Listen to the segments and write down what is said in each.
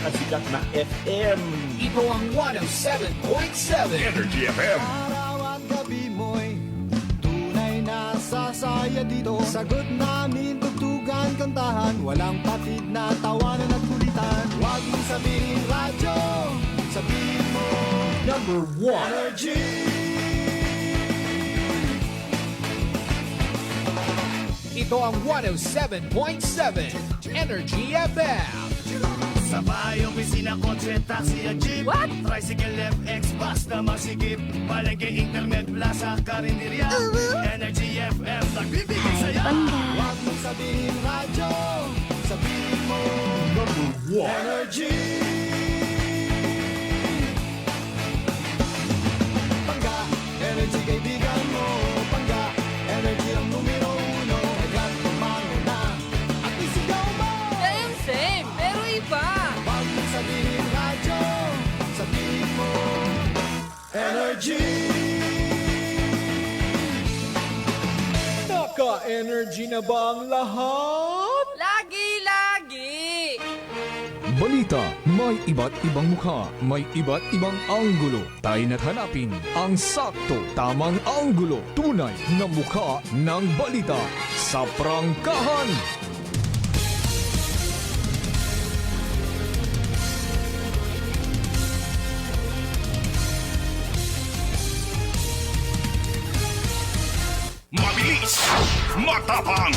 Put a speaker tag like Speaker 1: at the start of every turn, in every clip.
Speaker 1: pinakasikat na FM.
Speaker 2: Ito ang 107.7
Speaker 1: Energy FM.
Speaker 3: Araw at gabi mo'y tunay na sasaya dito. Sagot namin, tugtugan, kantahan, walang patid na tawanan at kulitan. Huwag mong sabihin radyo, sabihin mo
Speaker 1: Number 1.
Speaker 3: Energy.
Speaker 2: Ito ang 107.7 Energy FM.
Speaker 4: Sa bahay, opisina, kotse, taxi at jeep.
Speaker 5: What?
Speaker 4: Tricycle, FX, basta masikip. Palengke, internet, plaza, karinderya. Energy FM, nagbibigay saya.
Speaker 3: Huwag mong sabihin radyo, sabihin mo
Speaker 1: Number 1.
Speaker 3: Energy. Pangga, energy kaibigan mo. Pangga, energy ang numero uno. Agad tumango na at isigaw mo.
Speaker 5: Same, pero iba.
Speaker 3: Huwag mong sabihin radyo, sabihin mo Energy.
Speaker 1: Naka-energy na ba ang lahat?
Speaker 5: Lagi-lagi.
Speaker 6: Balita, may iba't ibang mukha, may iba't ibang anggulo. Tayo na't hanapin ang sakto, tamang anggulo, tunay na mukha ng balita sa prangkahan.
Speaker 7: Mabilis, matapang,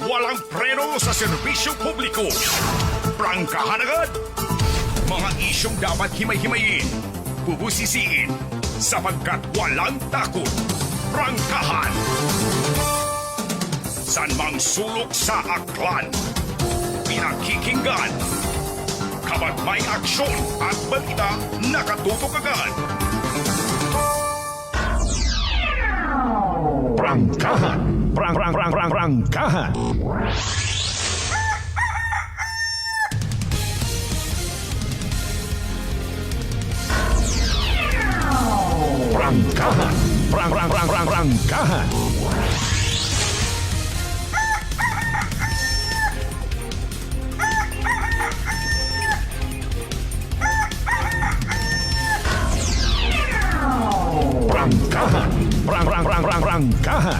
Speaker 7: walang preno sa serbisyo publiko. Prangkahan agad. Mga isyong dapat himay-himayin, bubusisiin, sapagkat walang takot. Prangkahan. San mang sulok sa aklan, pinakikinggan. Kapag may aksyon at balita, nakatutok agad. Prangkahan. Prangkahan. Prangkahan. Prangkahan. Prangkahan.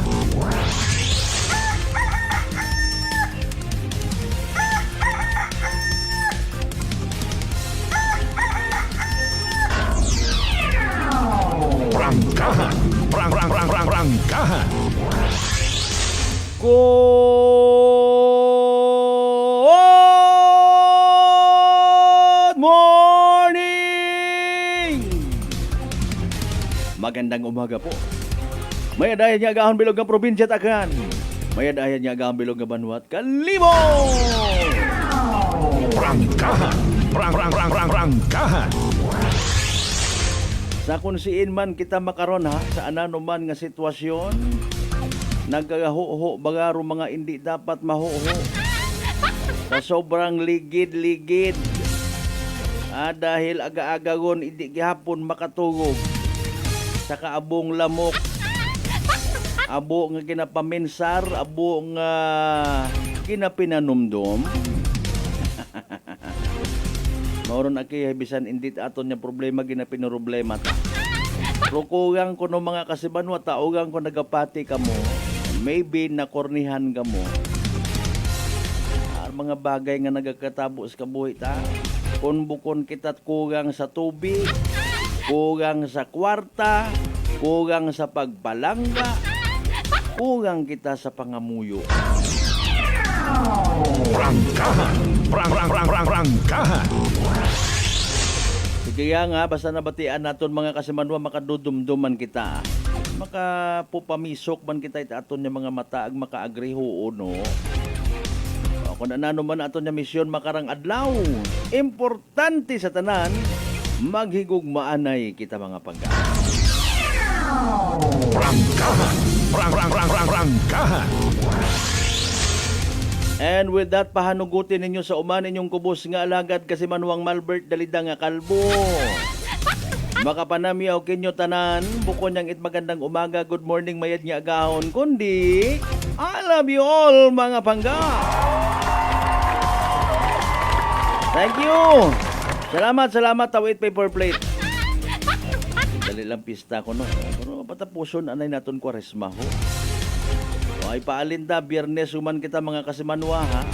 Speaker 7: Prangkahan. Prangkahan. Prangkahan.
Speaker 8: Good morning! Magandang umaga po. May adayan niya agahon bilog ng probinsya Takan. May adayan niya agahon bilog ng Banwat Kalimo.
Speaker 7: Prangkahan. Prangkahan.
Speaker 8: Sa kung siin man kita makaron ha, sa anano man nga sitwasyon, nagkagaho-ho bagaro mga hindi dapat maho-ho. Sa sobrang ligid-ligid. Dahil aga-agagon hindi gihapon makatugog. Sa kaabong lamok. Abo nga kinapaminsar, abo nga kinapinanumdom. Mauron aki bisan indit aton nya problema ginapinoproblema ta. Rukugang ko no mga kasibanwa taugang ko nagapati kamo. Maybe nakornihan kamo. Mga bagay nga nagakatabo sa kabuhi ta. Kung bukon kita't kugang sa tubig, kugang sa kwarta, kugang sa pagpalangga, kugang kita sa pangamuyo.
Speaker 7: Prangkahan. Prangkahan.
Speaker 8: Kaya nga, basta nabatian naton mga kasimanwa, makadudumduman kita. Makapupamisok man kita ita aton yung mga mataag makaagriho no. Kung ano man aton yung misyon makarang adlaw. Importante sa tanan, maghigugmaanay kita mga pagka.
Speaker 7: Prangkahan. Prangkahan.
Speaker 8: And with that, pahanugutin ninyo sa uman inyong kubos nga alagad kasi Manuang Malbert dalida nga kalbo. Makapanamyaw kinyo tanan, bukon niyang magandang umaga, good morning, mayad niya agahon, kundi, I love you all mga pangga. Thank you. Salamat tawid paper plate. Dali lang pista ko no. Pero patapuson anay naton Kwaresma ho. O, ay paalinda Biyernes human kita mga kasimanwa ha.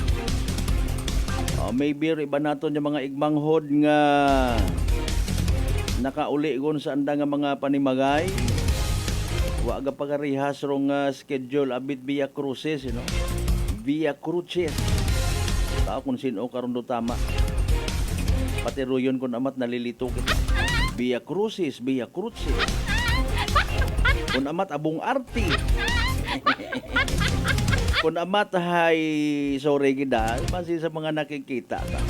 Speaker 8: O, maybe iba naton yung mga igmanghod nga nakauli gon sa anda nga mga panimagay. Wa ga pagarihas rong schedule abit via cruises, you know. Via cruises. Tao kung sino karon do tama. Pati ruyon kun amat nalilito kita. Via cruises. Kun amat abong arti. Kun amat hay sorry gida, base sa mga nakikita ka.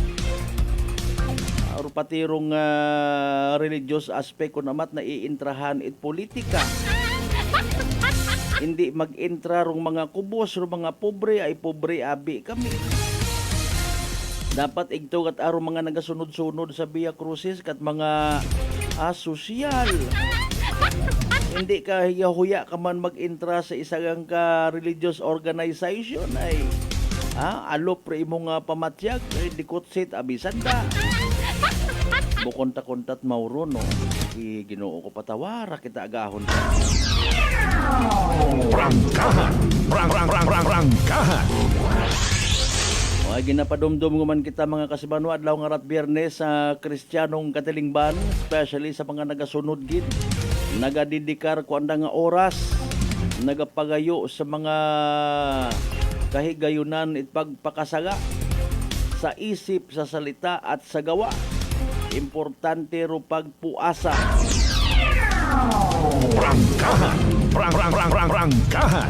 Speaker 8: Pati rong religious aspect kun amat na iintrahan it politika. Hindi mag-intra rong mga kubos rong mga pobre ay pobre abi kami. Dapat igto kat arong mga nagasunod-sunod sa Via Crucis kat mga asosyal. Hindi ka huya ka man mag-intra sa isang ka religious organization ay alop pre imong pamatyag dikotsit abisanda. Bukonta-kontat mauro no. Ginoo ko patawara kita agahon.
Speaker 7: Prangkahan. Prangkahan.
Speaker 8: O ay ginapadumdum man kita mga kasibanwa adlaw nga rat Biyernes sa Kristiyanong katilingban, especially sa mga nagasunod gid, nagadidikar ko anda nga oras, nagapagayo sa mga kahigayunan it pagpakasaga sa isip, sa salita at sa gawa. Importante ro pagpuasa.
Speaker 7: Prangkahan. Prangkahan.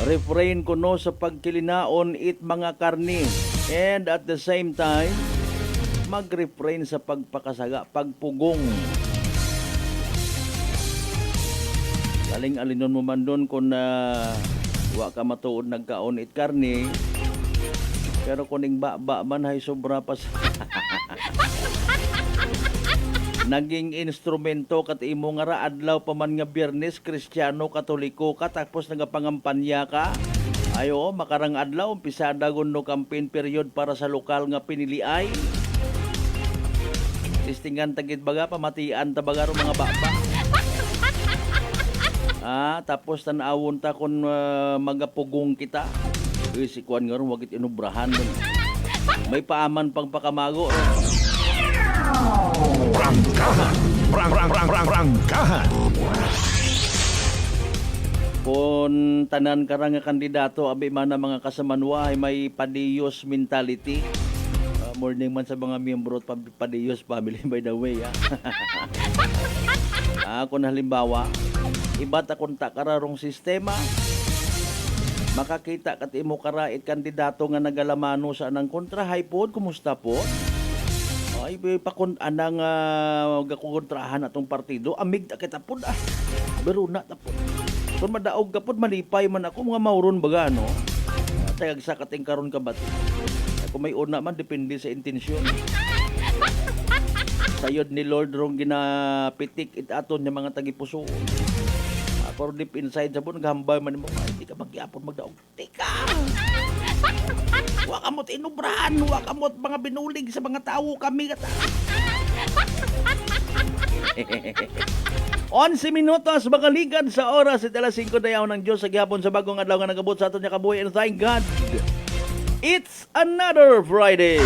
Speaker 8: Refrain ko no sa pagkilinaon it mga karni, and at the same time mag-refrain sa pagpakasaga, pagpugong. Aling-alinon mo man doon kung wa ka matuod nagkaon it karni, pero kuning ba man hay sobra pa sa naging instrumento kat imo nga ra adlaw pa man nga Biyernes Kristiyano Katoliko ka tapos nagapangampanya ka. Ayo makarang adlaw umpisada gon no campaign period para sa lokal nga piniliay. Tistingan tagit baga pamatian ta baga ro mga baba. Tapos tan-awon ta kon magapugong kita. Si kuan nga ron wagit inubrahan dun. May paaman pang pakamago.
Speaker 7: Prangkahan. Prangkahan.
Speaker 8: Kung tanan karang nga kandidato abi man na mga kasamanwa ay may padiyos mentality. Morning man sa mga miyembro padiyos family by the way. Kung halimbawa iba't akong takararong sistema, makakita kat imo karait kandidato nga nagalamano sa anang kontra. Hay pod, kumusta po? Ay pakon anang gakontrahan atong partido, amig ta kita pod Bero na tapod. Kung madaog ka pod malipay man ako mga mauron baga no. Tayag sa kating karon ka bati. Kung may una man depende sa intensyon. Sayod ni Lord rong ginapitik it aton nga mga tagipuso. Pero deep inside sa bon gambay man mo ay di ka magyapon magdaog. Tika. Wa kamot inubrahan, wa kamot mga binulig sa mga tao kami kata. 11 minutos makalikan sa oras at alas 5 dayaw ng Diyos sa gihapon sa bagong adlaw nga nagabot sa aton nga kabuhi, and thank God it's another Friday.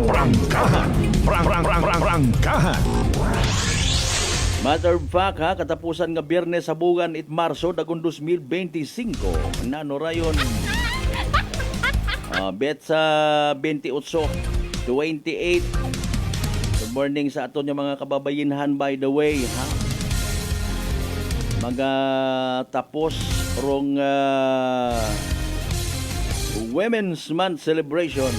Speaker 7: Prangkahan. Prangkahan.
Speaker 8: Matter of fact katapusan nga Biyernes sa bugan it Marso dagon 2025 nano rayon. Bet sa 28. Good morning sa aton yung mga kababayinhan by the way Tapos rong Women's Month celebration.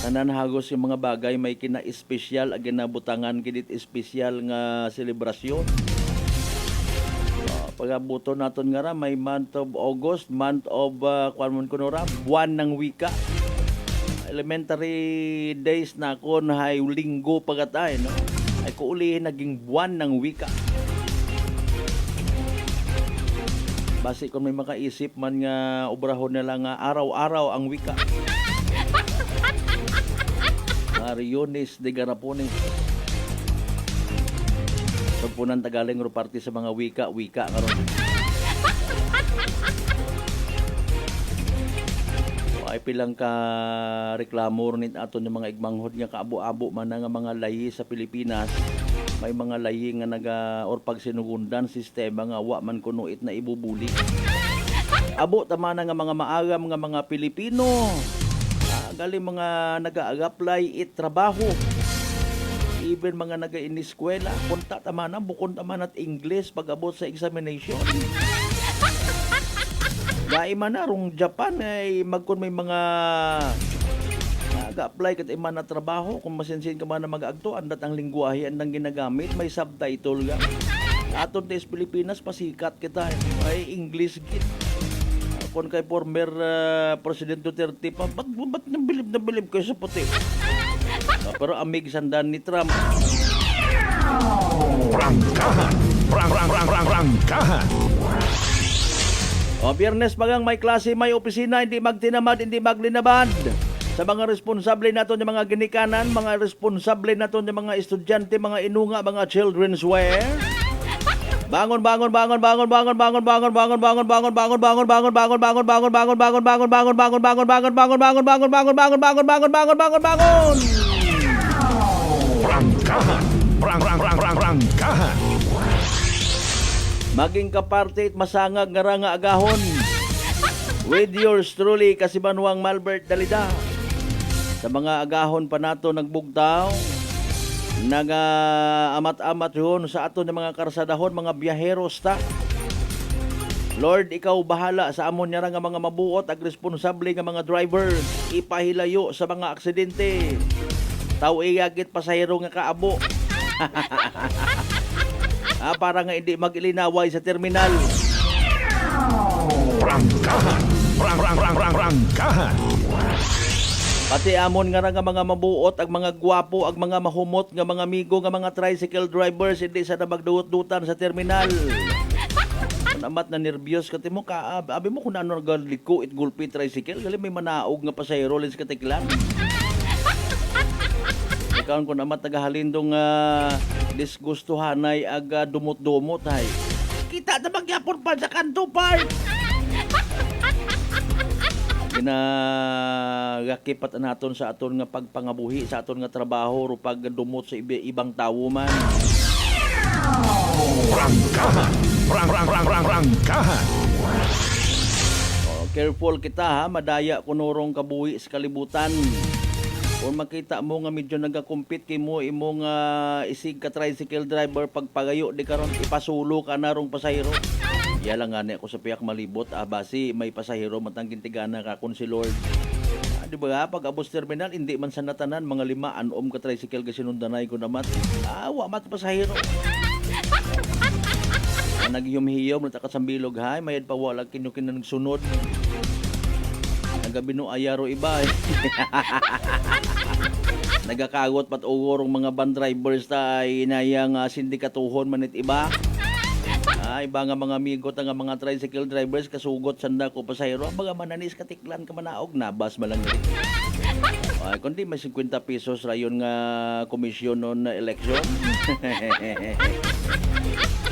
Speaker 8: Tanan hagos yung mga bagay may kina-espesyal ag ginabutangan kinit espesyal nga selebrasyon. Pagabuto naton nga ra may month of August, month of buwan ng wika. Elementary days na kon hay linggo pagatay no. Ay kuulihin naging buwan ng wika. Basi kung may makaisip man nga obrahon na lang araw-araw ang wika. Mariones de Garapone. Pagpunan Tagaling ro parte sa mga wika karon. Ay pilang ka reklamo rin aton yung mga igmanghod nga kaabo-abo man nga mga layi sa Pilipinas. May mga layi nga or pag sinugundan sistema nga wa man kuno it na ibubuli. Abo tama na nga mga maagam nga mga Pilipino. Galing mga nag-a-apply it trabaho. Even mga naga-iniskwela, punta tama na, bukon tama na't English pag-abot sa examination. Gaiman na rong Japan ay magkon may mga nag-apply kat iman na trabaho kung masensin ka man na mag-agto andat ang lingwahe andang ginagamit may subtitle ga. Aton tes Pilipinas pasikat kita ay English git. Kung kay former President Duterte pa ba't nabilib kayo sa puti. Pero amig sandan ni Trump.
Speaker 7: Prangkahan. Prangkahan.
Speaker 8: O, Biyernes magang may klase, may opisina, hindi magtinamad, hindi maglinabad. Sa mga responsable nato ng mga ginikanan, mga responsable nato ng mga estudyante, mga inunga, mga children's wear. Bangon.
Speaker 7: Prangkahan. Prangkahan.
Speaker 8: Maging kaparte at masangag nga nga agahon. With yours truly, Kasibanwang Malbert Dalida. Sa mga agahon pa nato nagbugtaw, amat-amat yun sa ato ng mga karsadahon, mga biyaheros ta. Lord, ikaw bahala sa amon niya nga mga mabuot ag responsable nga mga driver. Ipahilayo sa mga aksidente. Tao iyagit pasahero nga kaabo. Para nga hindi mag-ilinaway sa terminal.
Speaker 7: Prangkahan. Prangkahan.
Speaker 8: Pati amon nga mga mabuot, ag mga gwapo, ag mga mahumot, nga mga amigo, nga mga tricycle drivers, hindi sa na magduot-dutan sa terminal. Namat na nervyos ka mo, abi mo kung ano nagaliko it gulpi tricycle, gali may manaog nga pasahero lins katiklan. Ikaw kung namat nagahalindong disgustuhanay aga dumot-dumot ay. Kita na magyapon pa sa kanto part. Ginagakipat naton sa aton nga pagpangabuhi, sa aton nga trabaho, o pagdumot sa ibang tawo man.
Speaker 7: Prangkahan. Prangkahan.
Speaker 8: Careful kita ha, madaya kunurong kabuhi sa kalibutan. Kung makita mo nga medyo nagakumpit kay mo imong isig ka tricycle driver pagpagayo di karon ipasulo ka na rong pasahero. Ya lang nga ako sa piyak malibot basi may pasahero matang gintigana ka kun si Lord. Di ba pag abos terminal hindi man sa natanan mga 5 anom ka tricycle ka sinundanay ko namat. Wa mat pasahero. Nagyum-hiyom na takasambilog hay mayad pa wala kinukin sunod. Nagabino ayaro iba eh. Nagakagot pat ugorong mga van drivers tay inayang sindikatuhon manit iba. Iba nga mga amigo nga mga tricycle drivers kasugot sanda ko pasahero baga mananis katiklan ka manaog nabas malang diri. Kundi may 50 pesos rayon nga komisyon non na eleksyon.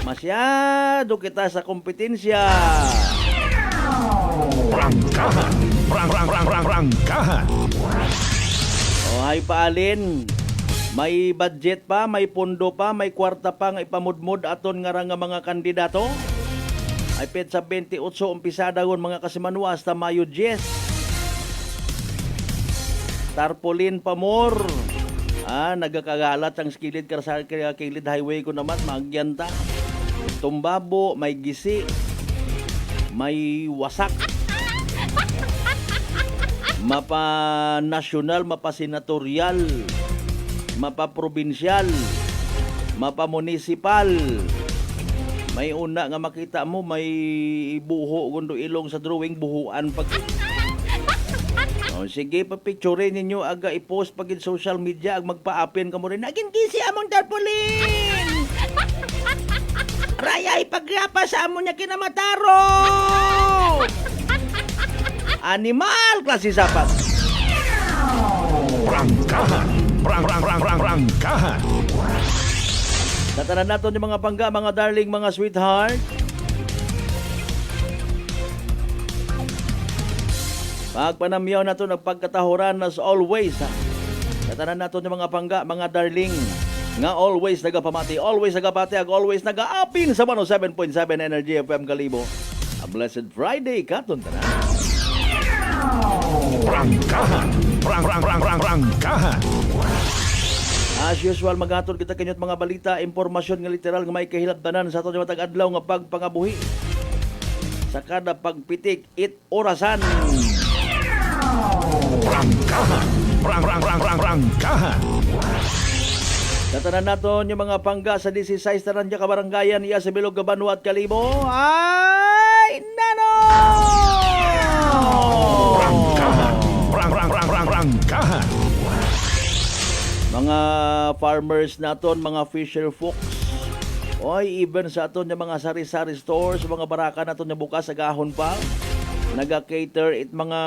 Speaker 8: Masyado kita sa kompetensya.
Speaker 7: Prangkahan. Prangkahan.
Speaker 8: Hay paalin. May budget pa, may pondo pa, may kwarta pa nga ipamudmod aton nga mga kandidato. Ay pet sa 28 umpisada gon mga Kasimanwa hasta Mayo 10. Tarpaulin pa more. Nagakagalat ang skilid sa kilid highway ko naman magyanta. Tumbabo, may gisi, may wasak. Mapa nasyonal, mapa senatorial, mapa probinsyal, mapa munisipal. May una nga makita mo may buho gundo ilong sa drawing buhuan pag. Sige pa-picture ninyo aga i-post pag in social media ag magpa-apin ka mo rin. Agin kisi among tarpaulin. Raya ipagrapa sa amon niya kinamataro. Animal klase sapat.
Speaker 7: Prangkahan. Prangkahan.
Speaker 8: Tatanan natin yung mga pangga, mga darling, mga sweetheart. Pagpanamyaw na ito, nagpagkatahuran as always. Ha? Tatanan natin yung mga pangga, mga darling, nga always nagapamati, always nagapatiag, always nag-aapin sa 107.7 Energy FM Kalibo. A blessed Friday, katon tanan.
Speaker 7: Prangkahan. Prangkahan.
Speaker 8: As usual, maghatod kita kanyot mga balita, impormasyon nga literal nga may kahilabtanan sa aton nga matag-adlaw nga pagpangabuhi. Sa kada pagpitik, orasan.
Speaker 7: Prangkahan. Prangkahan.
Speaker 8: Tatanan naton yung mga pangga sa 16 Taranja Kabarangayan iya sa Bilog Gabano at Kalibo. Ay, nano!
Speaker 7: Prangkahan.
Speaker 8: Mga farmers naton, mga fisher folks. Oy, even sa aton yung mga sari-sari stores, mga baraka naton yung bukas sa gahon pa. Naga-cater it mga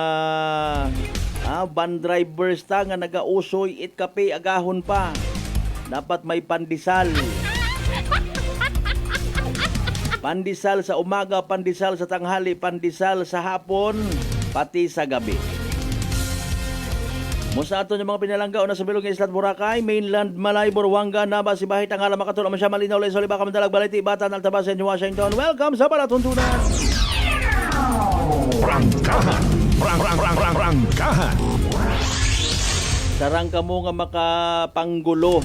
Speaker 8: van drivers ta nga naga-usoy it kape agahon pa. Dapat may pandesal. Pandesal sa umaga, pandesal sa tanghali, pandesal sa hapon, pati sa gabi. Musa ato yung mga pinalangga o nasa Bilog ng Islat Boracay, Mainland, Malay, Buruanga, Naba, Sibahay, Tangala, Makatula, Masya, Malinaw, Leyte, Baka, Mandalag, Baliti, Batan, Altabasan, Washington. Welcome sa Palatuntunan.
Speaker 7: Prangkahan. Prangkahan.
Speaker 8: Sarang ka mo nga makapanggulo.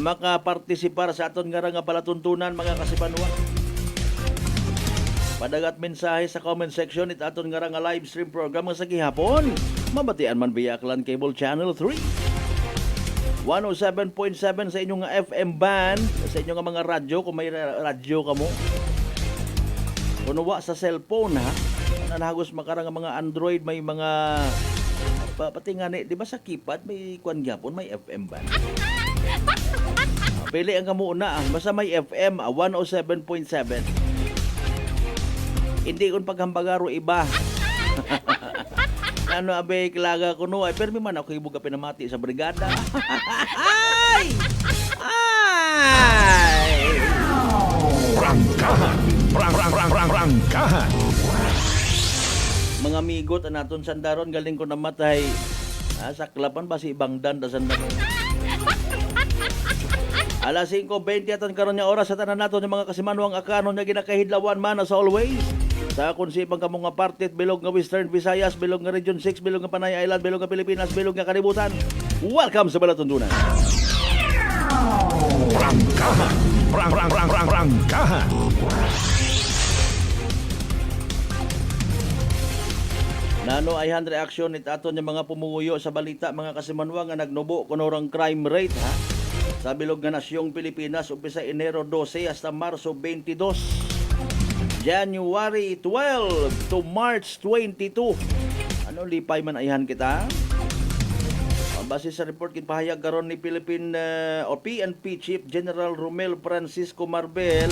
Speaker 8: Makapartisipar sa aton nga nga palatuntunan, mga kasibanwa. Padagat mensahe sa comment section it aton nga live stream program nga sa gihapon. Mabatian man via Aklan Cable Channel 3. 107.7 sa inyong nga FM band, sa inyong nga mga radyo kung may radyo kamo. Kunuwa sa cellphone ha. Nanahagos makarang mga Android, may mga pati nga di ba sa keypad may kwan gyapon, may FM band. Pili ang kamo una, basta may FM 107.7. Hindi kun paghambagaro iba. Ano abe kilaga ko no ay permi man ako ibuga pinamati sa brigada. Ay!
Speaker 7: Prangkahan. Prangkahan.
Speaker 8: Mga migot anaton sandaron galing ko namatay. Sa klapan ba si ibang danda sandaron. Alas 5:20 aton karon nga oras sa tanan naton yung mga kasimanwang akanon nga ginakahidlawan man as always. Sa konsipang kamong nga partit, bilog nga Western Visayas, bilog nga Region 6, bilog nga Panay Island, bilog nga Pilipinas, bilog nga Kalibutan. Welcome sa Balatuntunan.
Speaker 7: Prangkahan. Prangkahan.
Speaker 8: Nano ay hand reaction it aton yung mga pumuyo sa balita, mga kasimanwa nga nagnubo kunorang crime rate ha. Sa bilog nga nasyong Pilipinas, umpisa Enero 12 hasta Marso 22. January 12 to March 22. Ano lipay man ayhan kita? Base sa report kinpahayag karon ni Philippine o PNP Chief General Romel Francisco Marbel,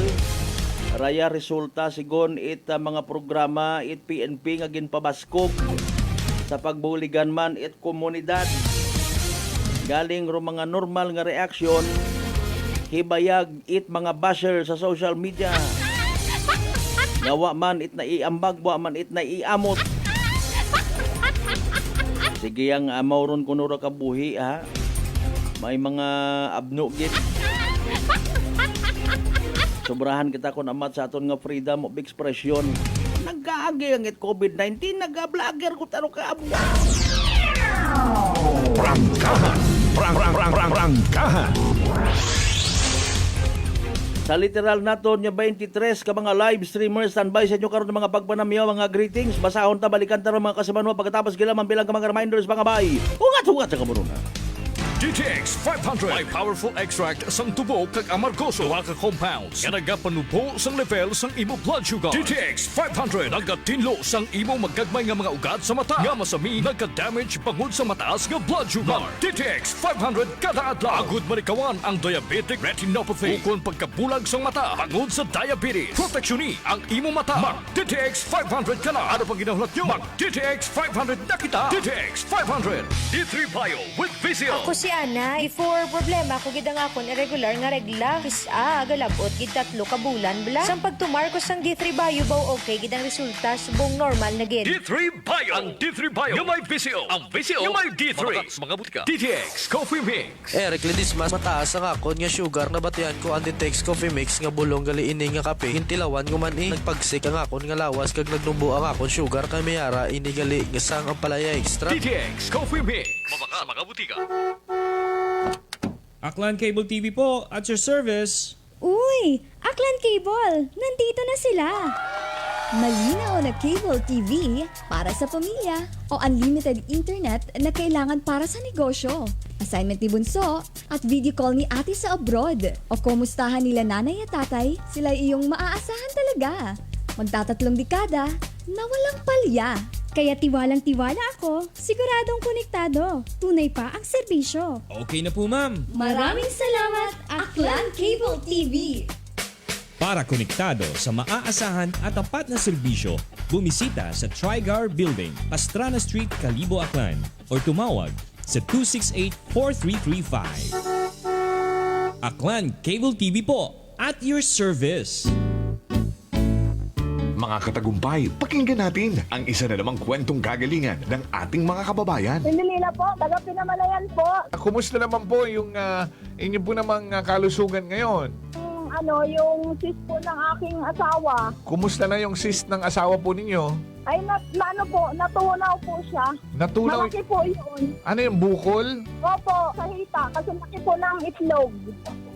Speaker 8: raya resulta sigon it mga programa it PNP nga ginpabaskog sa pagbuligan man it komunidad. Galing ro mga normal nga reaksyon, hibayag it mga basher sa social media. Nga man it na iambag, wa man it na iamot. Sige ang mauron kuno ra kabuhi ha. May mga abnugit. Sobrahan kita kon amat sa aton nga freedom of expression. Nagkaagi ang it COVID-19, nag-vlogger ko taro ka abo.
Speaker 7: Prangkahan. Prangkahan.
Speaker 8: Sa literal naton nya 23 ka mga live streamers standby sa inyo karon mga pagpanamyaw, mga greetings. Basahon ta balikan ta mga kasimanwa pagkatapos gilaman bilang ka mga reminders mga bay. Ugat sa kamununa.
Speaker 7: DTX 500.
Speaker 6: May powerful extract sang tubo kag amargoso. Duha ka compounds nga nagapanubo sang level sang imo blood sugar.
Speaker 7: DTX 500.
Speaker 6: Nagatinlo sang imo magagmay nga mga ugat sa mata. Nga masami nagka-damage bangod sa mataas nga blood sugar.
Speaker 7: DTX 500 kada adlaw.
Speaker 6: Agud manikawan ang diabetic retinopathy. Ukon pagkabulag sang mata bangod sa diabetes. Proteksyon ni ang imo mata.
Speaker 7: Mag DTX 500 ka na.
Speaker 6: Ano pang ginahulat nyo?
Speaker 7: Mag DTX 500 na kita. DTX 500. D3 Bio with Vizio.
Speaker 9: Ako si Ana, before problema ko gid ang akon irregular nga regla. Galabot gid 3 ka bulan bla. Sang pagtumar ko sang D3 Bio baw okay gid ang resulta subong normal na gid.
Speaker 7: D3 Bio. Ang D3 Bio. Yung may Vizio. Ang Vizio. Yung may D3.
Speaker 6: Mga butika.
Speaker 7: DTX Coffee Mix.
Speaker 10: Eric Lidis mas mataas ang akon nga sugar na batian ko ang Ditex Coffee Mix nga bulong gali ini nga kape. Hintilawan ko man nagpagsik ang akon nga lawas kag nagnumbo ang akon sugar kay mayara ini gali nga sang ang palaya extra.
Speaker 7: DTX Coffee Mix.
Speaker 6: Mabaka mga butika.
Speaker 11: Aklan Cable TV po, at your service.
Speaker 12: Uy! Aklan Cable! Nandito na sila! Malinaw na cable TV para sa pamilya o unlimited internet na kailangan para sa negosyo. Assignment ni Bunso at video call ni ate sa abroad. O kumustahan nila nanay at tatay, sila iyong maaasahan talaga. Magtatatlong dekada na walang palya. Kaya tiwalang-tiwala ako, siguradong konektado. Tunay pa ang serbisyo.
Speaker 11: Okay na po, ma'am.
Speaker 12: Maraming salamat, Aklan Cable TV!
Speaker 11: Para konektado sa maaasahan at tapat na serbisyo, bumisita sa Trigar Building, Pastrana Street, Calibo, Aklan o tumawag sa 268-4335. Aklan Cable TV po, at your service.
Speaker 13: Mga katagumpay, pakinggan natin ang isa na namang kwentong kagalingan ng ating mga kababayan.
Speaker 14: Pindilila po, taga Pinamalayan po.
Speaker 15: Kumusta naman po yung inyo po namang kalusugan ngayon?
Speaker 14: Yung sis po ng aking asawa.
Speaker 15: Kumusta na yung cyst ng asawa po ninyo?
Speaker 14: Ay, natunaw po siya.
Speaker 15: Natunaw?
Speaker 14: Malaki po yun.
Speaker 15: Ano yung bukol?
Speaker 14: Opo, sa hita. Kasi laki po ng itlog.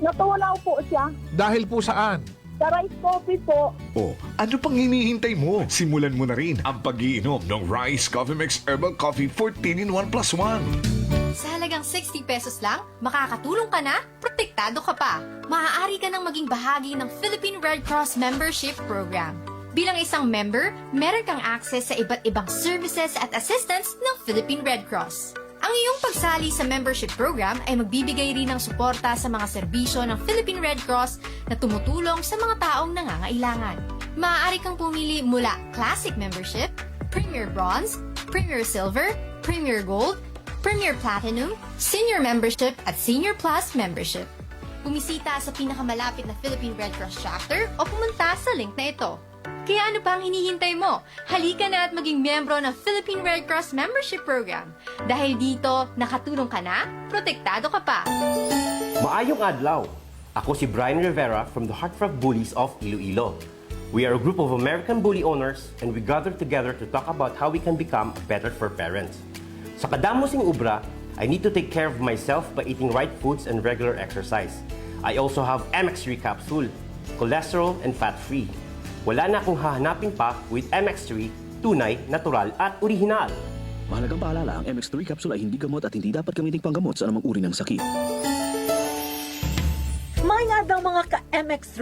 Speaker 14: Natunaw po siya.
Speaker 15: Dahil po saan?
Speaker 14: Sa rice coffee po.
Speaker 13: O, ano pang hinihintay mo? Simulan mo na rin ang pag-iinom ng Rice Coffee Mix Herbal Coffee 14-in-1 + 1.
Speaker 16: Sa halagang 60 pesos lang, makakatulong ka na, protektado ka pa. Maaari ka nang maging bahagi ng Philippine Red Cross Membership Program. Bilang isang member, meron kang access sa iba't ibang services at assistance ng Philippine Red Cross. Ang iyong pagsali sa membership program ay magbibigay rin ng suporta sa mga serbisyo ng Philippine Red Cross na tumutulong sa mga taong nangangailangan. Maaari kang pumili mula Classic Membership, Premier Bronze, Premier Silver, Premier Gold, Premier Platinum, Senior Membership at Senior Plus Membership. Bumisita sa pinakamalapit na Philippine Red Cross chapter o pumunta sa link na ito. Kaya ano pa ang hinihintay mo? Halika na at maging miyembro ng Philippine Red Cross Membership Program. Dahil dito, nakatulong ka na, protektado ka pa.
Speaker 17: Maayong adlaw! Ako si Brian Rivera from the Heartfrog Bullies of Iloilo. We are a group of American bully owners and we gather together to talk about how we can become better for parents. Sa kadamosing ubra, I need to take care of myself by eating right foods and regular exercise. I also have MX3 capsule, cholesterol and fat-free. Wala na akong hahanapin pa with MX3, tunay, natural at orihinal.
Speaker 18: Mahalagang paalala, ang MX3 capsule ay hindi gamot at hindi dapat gamiting panggamot sa anumang uri ng sakit.
Speaker 19: May nga daw mga ka-MX3!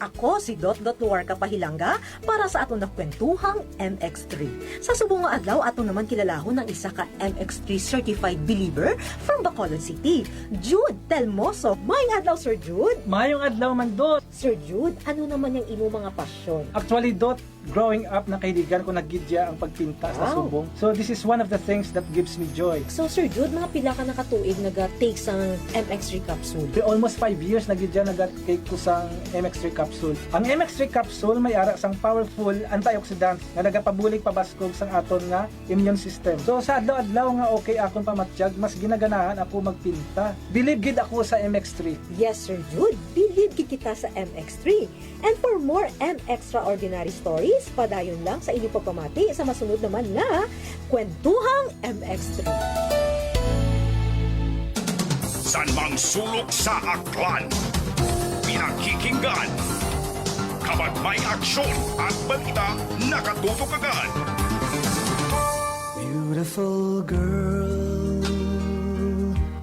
Speaker 19: Ako si Dot Luarca Pahilanga para sa aton na kwentuhang MX3. Sa subong nga adlaw, ato naman kilalahon ng isa ka MX3 certified believer from Bacolod City, Jude Telmoso. May nga adlaw, Sir Jude!
Speaker 20: Mayong adlaw man, Dot!
Speaker 19: Sir Jude, ano naman yung imo mga pasyon?
Speaker 20: Actually, Dot, growing up, nakahiligan ko naggidya ang pagpinta sa subong. So this is one of the things that gives me joy.
Speaker 19: So Sir Jude, mga pila ka nakatuig nag-take sa MX3 capsule?
Speaker 20: Almost 5 years naggidya nag-take ko sa MX3 capsule. Ang MX3 capsule may ara sang powerful antioxidant nga nagapabulig pabaskog sang aton nga immune system. So sa adlaw-adlaw nga okay akon pamatsyag, mas ginaganahan ako magpinta. Believe gid ako sa MX3.
Speaker 19: Yes, Sir Jude, believe gid kita sa MX3. And for more extraordinary stories, padayon lang sa inyong pagpamati sa masunod naman na Kwentuhang MX3.
Speaker 7: San mang sulok sa aklan, pinakikinggan. Kapag may aksyon at balita, nakatutok agad.
Speaker 3: Beautiful girl.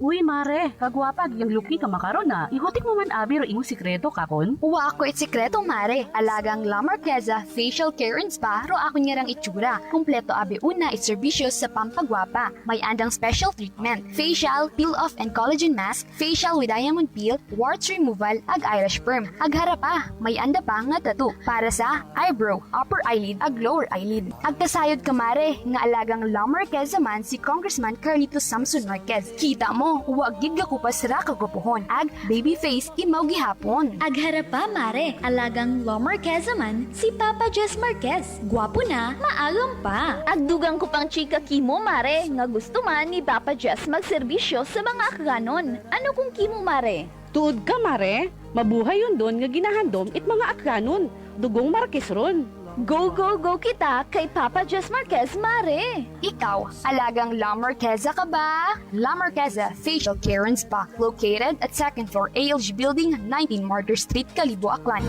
Speaker 14: Uy,
Speaker 21: mare, kagwapag yung luki ka makaron na. Ihutik mo man abi ro imong sikreto kakon.
Speaker 22: Uwa ako it sikreto mare, alagang La Marquesa Facial Care and Spa ro ako niyarang itsura. Kumpleto abi una it serbisyo sa pampagwapa. May andang special treatment, facial, peel-off and collagen mask, facial with diamond peel, warts removal, ag eyelash perm. Ag harapa, may anda pa nga tattoo para sa eyebrow, upper eyelid, ag lower eyelid. Ag kasayod ka mare, nga alagang La Marquesa man si Congressman Carlito Samson Marquez. Kita mo, huwag gid ko pa sira kagupuhon. Ag baby face imaw gihapon.
Speaker 12: Ag harapa mare, alagang La Marquesa man si Papa Jess Marquez. Gwapo na, maagam pa.
Speaker 23: Ag dugang ko pang chika kimo mare, nga gusto man ni Papa Jess magserbisyo sa mga akganon. Ano kung kimo mare?
Speaker 21: Tuod ka mare, mabuhay yun doon nga ginahandom it mga akganon. Dugong Marquez ron.
Speaker 23: Go, go, go kita kay Papa Jess Marquez, mare!
Speaker 22: Ikaw, alagang La Marquesa ka ba? La Marquesa Facial Care and Spa, located at 2nd floor ALG Building, 19 Martyr Street, Kalibo, Aklan.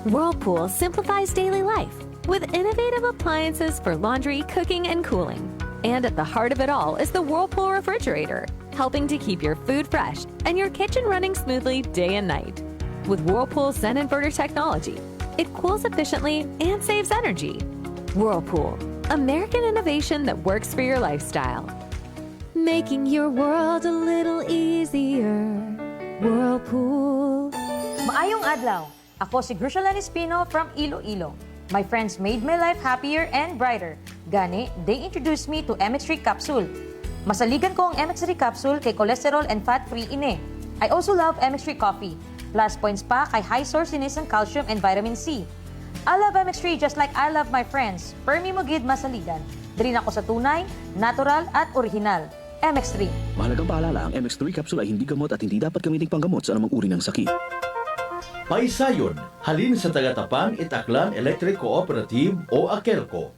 Speaker 24: Whirlpool simplifies daily life with innovative appliances for laundry, cooking, and cooling. And at the heart of it all is the Whirlpool refrigerator, helping to keep your food fresh and your kitchen running smoothly day and night. With Whirlpool's Zen inverter technology, it cools efficiently and saves energy. Whirlpool, American innovation that works for your lifestyle. Making your world a little easier. Whirlpool.
Speaker 25: Maayong adlaw. Ako si Grushalan Espino from Iloilo. My friends made my life happier and brighter. Gani, they introduced me to MX3 capsule. Masaligan ko ang MX3 capsule kay cholesterol and fat-free ine. I also love MX3 coffee. Plus points pa kay high source in calcium and vitamin C. I love MX3 just like I love my friends. Permi mo gid masaligan. Diri na ko sa tunay, natural at original. MX3.
Speaker 18: Mahalagang paalala, ang MX3 capsule ay hindi gamot at hindi dapat gamiting panggamot sa anumang uri ng sakit.
Speaker 8: Paisayon, halin sa Tagatapang Itaklan Electric Cooperative o AKELCO.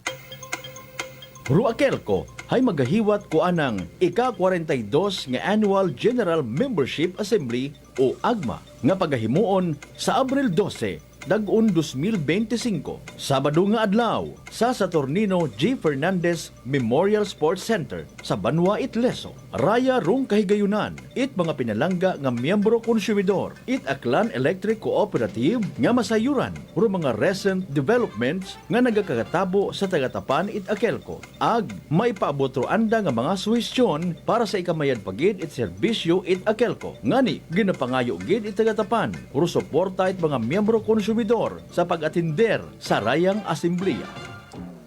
Speaker 8: Ru AKELCO ay magahiwat ko anang ika-42 nga Annual General Membership Assembly o AGMA nga pagahimuon sa Abril 12, Dag-un 2025, Sabado nga adlaw sa Saturnino G. Fernandez Memorial Sports Center sa Banwa, Itleso. Raya rong kahigayunan, it mga pinalangga nga miyembro konsumidor, it Aklan Electric Cooperative nga masayuran, ro mga recent developments nga nagakakatabo sa Tagatapan it AKELCO. Ag, maipaabot ro anda nga mga suwestyon para sa ikamayad pagid it serbisyo it AKELCO. Ngani, ginapangayo gid it Tagatapan, ro suporta it mga miyembro konsumidor sa pag-atinder sa Rayang Asembleya.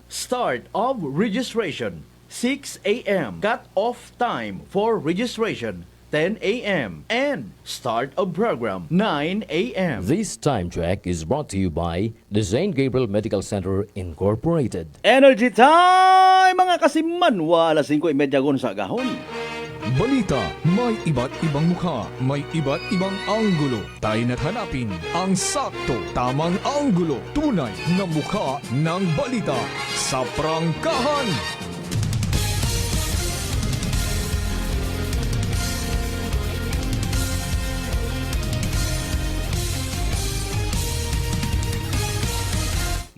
Speaker 8: Start of registration, 6 a.m. Cut-off time for registration, 10 a.m. And start of program, 9 a.m.
Speaker 26: This time check is brought to you by the St. Gabriel Medical Center Incorporated.
Speaker 8: Energy time, mga kasimanwa, alas 5:30 sa agahon.
Speaker 6: Balita, may iba't ibang mukha, may iba't ibang anggulo. Tayo na't hanapin ang sakto, tamang anggulo, tunay na mukha ng balita sa prangkahan.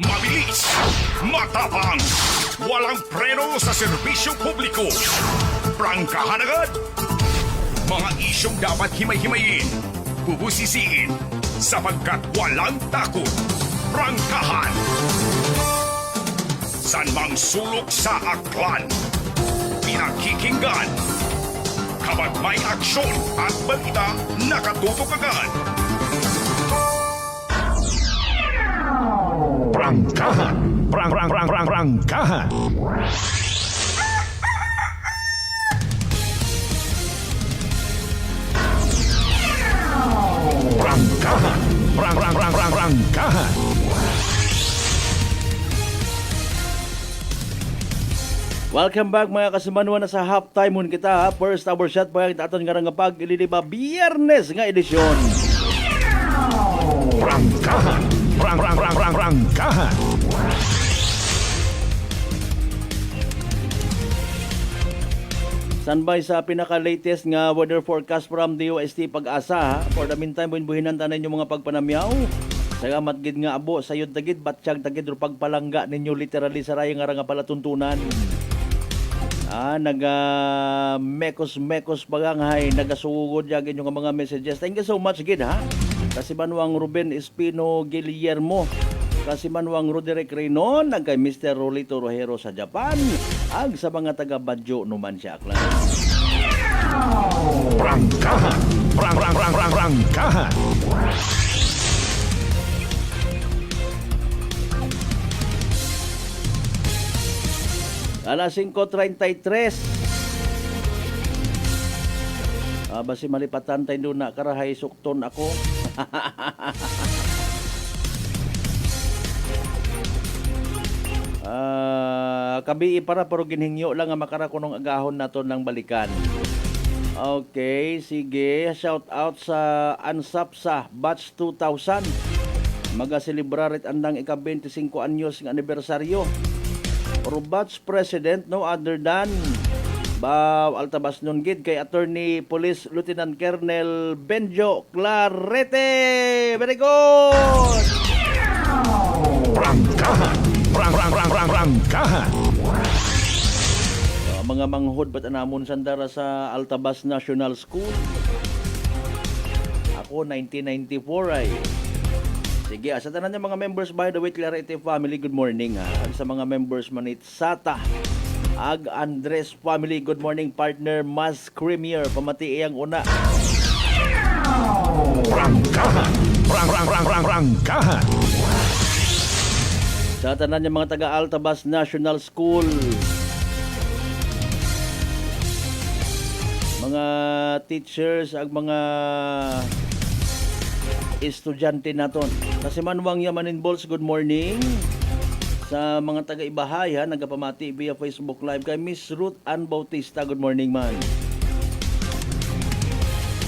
Speaker 7: Mabilis, matapang, walang preno sa serbisyo publiko. Prangkahan agad! Mga isyong dapat himay-himayin, bubusisiin, sapagkat walang takot. Prangkahan! San mang sulok sa aklan, pinakikinggan. Kapag may aksyon at balita, nakatutok agad. Prangkahan! Prangkahan! Prangkahan! Prangkahan!
Speaker 8: Welcome back mga kasimanwa na sa halftime mun kita. First hour shot pa kita aton nga nga pag ililiba Biyernes nga edisyon.
Speaker 7: Prangkahan! Prangkahan!
Speaker 8: Standby sa pinaka-latest nga weather forecast from DOST Pag-asa. For the meantime, buhin-buhinan tanan yung mga pagpanamyaw Salamat gid nga abo sayod tagid batsyag tagid ro pagpalangga ninyo literally sa raya nga palatuntunan. Naga mekos baganghay nagasugod jag inyo nga mga messages. Thank you so much gid ha. Kasi Manuang Ruben Espino Guillermo, kasi Manuang Roderick Reynon, kay Mr. Rolito Rojero sa Japan, ag sa mga taga Badyo numan siya aklan.
Speaker 7: Prangkahan. Prangkahan.
Speaker 8: Alas 5:33. Basi malipatan tayo doon na karahay sukton ako. Kabi para pero ginhingyo lang nga makara ko nung agahon nato ng balikan. Okay, sige. Shout out sa Ansapsa Batch 2000. Maga-celebrar andang ika-25 anyos ng anibersaryo. Or batch president no other than Altabas nun gid kay Attorney Police Lieutenant Colonel Benjo Clarete. Very good.
Speaker 7: Prangkahan. Prangkahan.
Speaker 8: Mga manghod ba't anamon sandara sa Altabas National School? Ako 1994 ay. Sige, sa tanan ng mga members by the way, Clarete family, good morning ha. At sa mga members manit Sata, Ag Andres family, good morning partner Mas Creamier, pamati iyang una.
Speaker 7: Prangkahan. Prangkahan.
Speaker 8: Sa tanan ng mga taga Altabas National School, mga teachers ag mga estudyante naton. Kasi Manuang Yamanin Balls, good morning. Sa mga taga-Ibahay ha, nagapamati via Facebook Live kay Miss Ruth Ann Bautista, good morning man.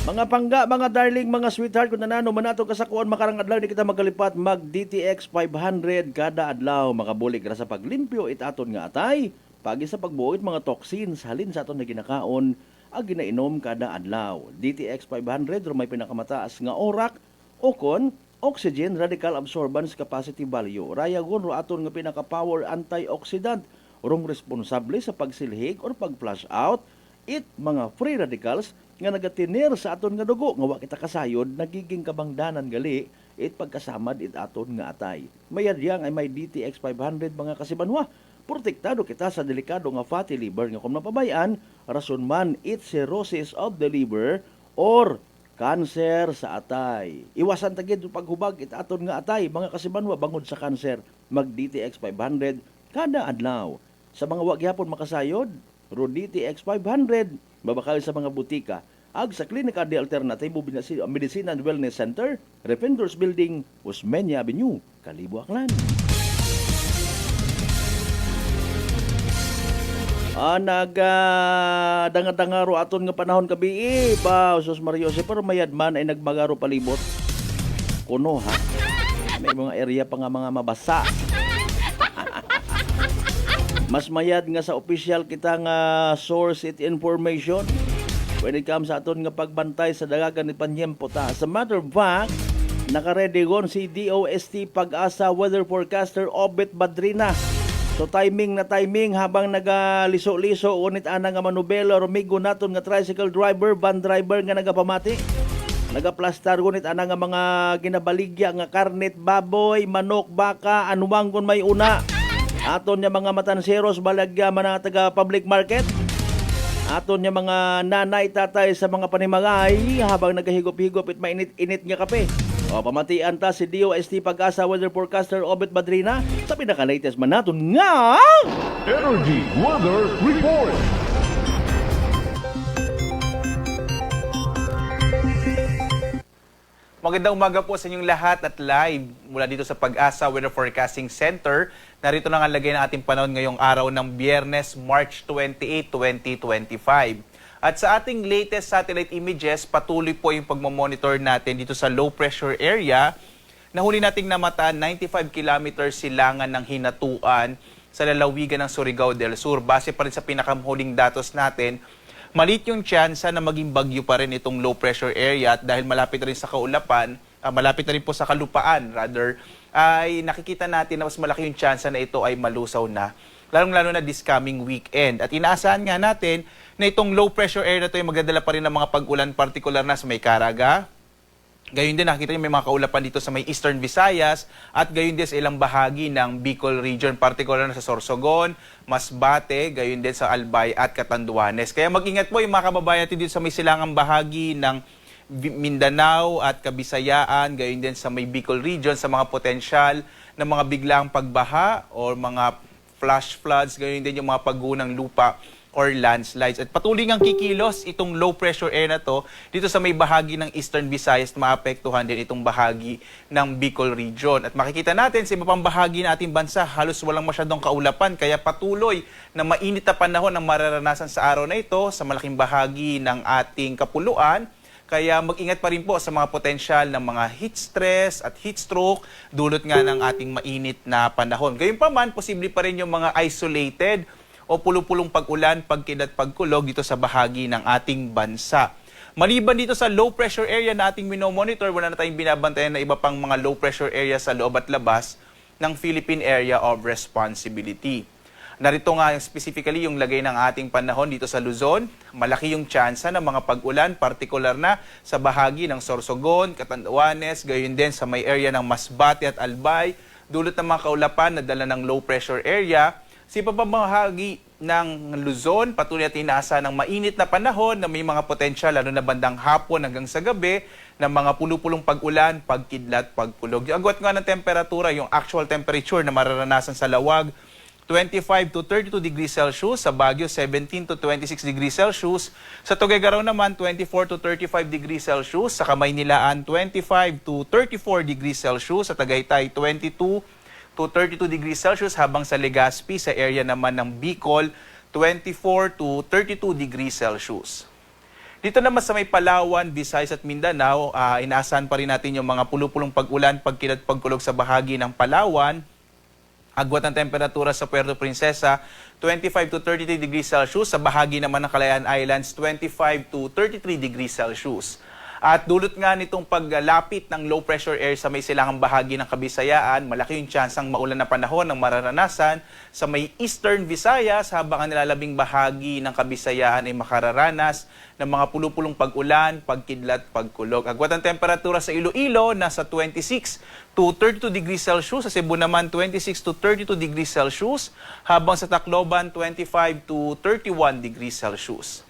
Speaker 8: Mga pangga, mga darling, mga sweetheart, kung nanano man nato kasakuan makarang adlaw, di kita magkalipat mag DTX 500 kada adlaw. Makabulig ra sa paglimpyo itaton nga atay. Pagi sa pagbuot mga toxins halin sa aton na ginakaon ag ginainom kada adlaw. DTX 500 may pinakamataas nga orak o kon oxygen radical absorbance capacity value. Rayagon ro aton nga pinaka-power antioxidant rong responsable sa pagsilhig or pag-flush out it mga free radicals nga nagatinir sa aton nga dugo nga wa kita kasayod nagiging kabangdanan gali it pagkasamad it aton nga atay. Mayadyang ay may DTX 500 mga kasibanwa. Protektado kita sa delikado nga fatty liver nga kung mapabayaan, rason man it cirrhosis of the liver or cancer sa atay. Iwasan tagid paghubag it aton nga atay mga kasibanwa bangod sa cancer. Mag DTX 500 kada adlaw. Sa mga wa gyapon makasayod, ro DTX 500 babakal sa mga butika ag sa Klinika de Alternatibo Medicine and Wellness Center, Refenders Building, Osmeña Avenue, Kalibo, Aklan. Danga-dangaro aton nga panahon kabii pa Sus Mario pero mayad man ay nagmagaro palibot kuno ha may mga area pa nga mga mabasa. Mas mayad nga sa official kita nga source it information when it comes sa aton nga pagbantay sa dagagan ni panyempo ta. Sa matter of fact, nakaredy gon si DOST Pag-asa weather forecaster Obet Badrina. So timing habang nagaliso-liso unit ana nga manubelo rumigo naton nga tricycle driver, van driver nga nagapamati. Nagaplastar gunit ana nga mga ginabaligya nga karnet, baboy, manok, baka, anuwang kun may una. Aton nya mga matanseros balagya man taga public market. Aton nya mga nanay tatay sa mga panimagay habang nagahigop-higop it mainit-init nga kape. O pamatian ta si DOST Pag-asa weather forecaster Obet Badrina sa pinaka-latest man naton nga
Speaker 7: Energy Weather Report.
Speaker 1: Magandang umaga po sa inyong lahat at live mula dito sa Pag-asa Weather Forecasting Center. Narito na nga lagay ng ating panahon ngayong araw ng Biyernes, March 28, 2025. At sa ating latest satellite images, patuloy po yung pagmamonitor natin dito sa low pressure area. Nahuli nating namataan 95 kilometers silangan ng hinatuan sa lalawigan ng Surigao del Sur. Base pa rin sa pinakahuling datos natin, maliit yung tsansa na maging bagyo pa rin itong low pressure area at dahil malapit rin sa kaulapan malapit na rin po sa kalupaan, rather, ay nakikita natin na mas malaki yung chance na ito ay malusaw na, lalong-lalo na this coming weekend. At inaasahan nga natin na itong low pressure area na ito ay magdadala pa rin ng mga pag-ulan, particular na sa may Caraga. Gayon din, nakikita niyo may mga kaulapan dito sa may Eastern Visayas at gayon din sa ilang bahagi ng Bicol region, particular na sa Sorsogon, Masbate, gayon din sa Albay at Catanduanes. Kaya mag-ingat po yung mga kababayan natin dito sa may silangang bahagi ng Mindanao at Kabisayaan, gayon din sa may Bicol region sa mga potensyal na mga biglang pagbaha o mga flash floods, gayon din yung mga paggunang lupa or landslides. At patuloy ngang kikilos itong low pressure area na to dito sa may bahagi ng Eastern Visayas na maapektuhan din itong bahagi ng Bicol region. At makikita natin sa iba pang bahagi ng ating bansa, halos walang masyadong kaulapan, kaya patuloy na mainit na panahon ang mararanasan sa araw na ito sa malaking bahagi ng ating kapuluan. Kaya mag-ingat pa rin po sa mga potensyal ng mga heat stress at heat stroke dulot nga ng ating mainit na panahon. Gayunpaman, posible pa rin yung mga isolated o pulupulong pag-ulan, pagkid at pagkulog dito sa bahagi ng ating bansa. Maliban dito sa low pressure area na ating minomonitor, wala na tayong binabantayan na iba pang mga low pressure area sa loob at labas ng Philippine Area of Responsibility. Narito nga specifically yung lagay ng ating panahon dito sa Luzon. Malaki yung tsansa ng mga pag-ulan, particular na sa bahagi ng Sorsogon, Catanduanes, gayon din sa may area ng Masbate at Albay, dulot ng mga kaulapan na dala ng low pressure area. Sa pamahagi ng Luzon, patuloy natin inaasa ng mainit na panahon na may mga potensyal, lalo na bandang hapon hanggang sa gabi, ng mga pulupulong pag-ulan, pagkidlat, pagkulog. Yung agwat nga ng temperatura, yung actual temperature na mararanasan sa Lawag, 25 to 32 degrees Celsius, sa Baguio 17 to 26 degrees Celsius, sa Tuguegarao naman 24 to 35 degrees Celsius, sa Kamaynilaan 25 to 34 degrees Celsius, sa Tagaytay 22 to 32 degrees Celsius, habang sa Legazpi, sa area naman ng Bicol, 24 to 32 degrees Celsius. Dito naman sa may Palawan, Visayas at Mindanao, inaasahan pa rin natin yung mga pulupulong pag-ulan, pagkid at pagkulog sa bahagi ng Palawan. Agwat ng temperatura sa Puerto Princesa, 25 to 33 degrees Celsius. Sa bahagi naman ng Calayan Islands, 25 to 33 degrees Celsius. At dulot nga nitong paglapit ng low pressure area sa may silangang bahagi ng Kabisayaan, malaki yung tsansang maulan na panahon ng mararanasan sa may Eastern Visayas, habang ang nilalabing bahagi ng Kabisayaan ay makararanas ng mga pulupulong pag-ulan, pagkidlat, pagkulog. Agwat ang temperatura sa Iloilo, nasa 26 to 32 degrees Celsius. Sa Cebu naman, 26 to 32 degrees Celsius. Habang sa Tacloban, 25 to 31 degrees Celsius.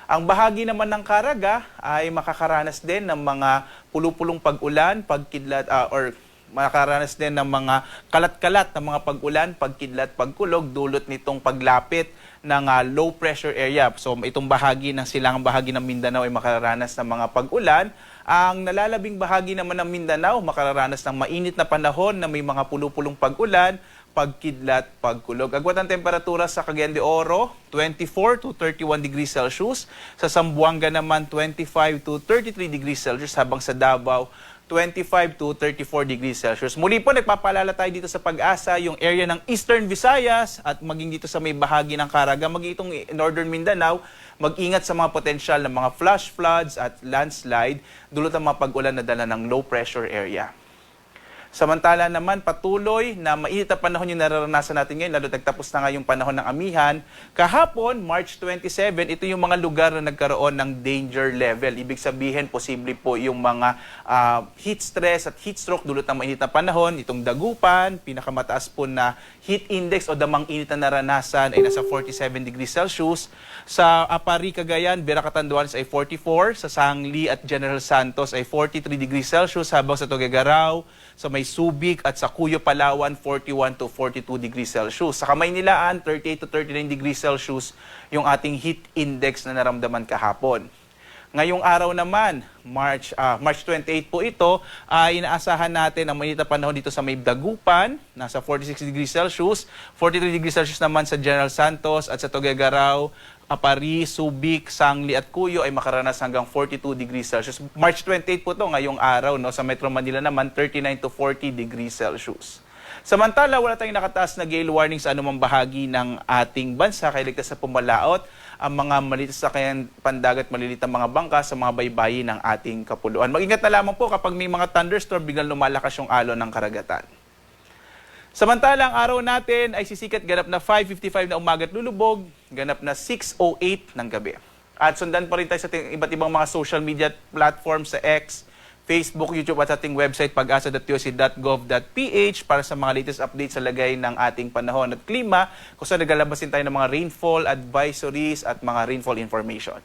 Speaker 1: Ang bahagi naman ng Caraga ay makakaranas din ng mga pulupulong pag-ulan, pagkidlat, or makakaranas din ng mga kalat-kalat na mga pag-ulan, pagkidlat, pagkulog, dulot nitong paglapit ng low pressure area. So itong bahagi ng silangang bahagi ng Mindanao ay makakaranas ng mga pag-ulan. Ang nalalabing bahagi naman ng Mindanao, makakaranas ng mainit na panahon na may mga pulupulong pag-ulan, pagkidlat, pagkulog. Agwat ang temperatura sa Cagayan de Oro, 24 to 31 degrees Celsius. Sa Zamboanga naman, 25 to 33 degrees Celsius. Habang sa Davao, 25 to 34 degrees Celsius. Muli po, nagpapaalala tayo dito sa Pag-asa, yung area ng Eastern Visayas at maging dito sa may bahagi ng Caraga, maging itong Northern Mindanao, mag-ingat sa mga potensyal ng mga flash floods at landslide, dulot ng mga pag-ulan na dala ng low pressure area. Samantala naman, patuloy na mainit na panahon yung nararanasan natin ngayon, lalo nagtapos na nga yung panahon ng amihan. Kahapon, March 27, ito yung mga lugar na nagkaroon ng danger level. Ibig sabihin, posible po yung mga heat stress at heat stroke dulot ng mainit na panahon. Itong Dagupan, pinakamataas po na heat index o damang init na naranasan ay nasa 47 degrees Celsius. Sa Apari, Cagayan, Vera, Catanduanes ay 44. Sa Sangli at General Santos ay 43 degrees Celsius. Habang sa Tuguegarao, sa may Subic at sa Cuyo, Palawan, 41 to 42 degrees Celsius. Sa Kamaynilaan, 38 to 39 degrees Celsius yung ating heat index na naramdaman kahapon. Ngayong araw naman, March 28 po ito, inaasahan natin ang mainit na panahon dito sa may Dagupan, nasa 46 degrees Celsius, 43 degrees Celsius naman sa General Santos at sa Tuguegarao, Apari, Subic, Sangli at Cuyo ay makaranas hanggang 42 degrees Celsius. March 28 po ito ngayong araw, no? Sa Metro Manila naman 39 to 40 degrees Celsius. Samantala, wala tayong nakataas na gale warning sa anumang bahagi ng ating bansa kaya ligtas sa pumalaot ang mga maliit sa kayang pandagat malilitang mga bangka sa mga baybayin ng ating kapuluan. Mag-ingat na lamang po kapag may mga thunderstorm, biglang lumalakas yung alon ng karagatan. Samantala, ang araw natin ay sisikat ganap na 5:55 na umaga at lulubog, ganap na 6:08 ng gabi. At sundan pa rin tayo sa iba't ibang mga social media platforms sa X, Facebook, YouTube at ating website pag-asa.toc.gov.ph para sa mga latest updates sa lagay ng ating panahon at klima kung saan naglalabasin tayo ng mga rainfall advisories at mga rainfall information.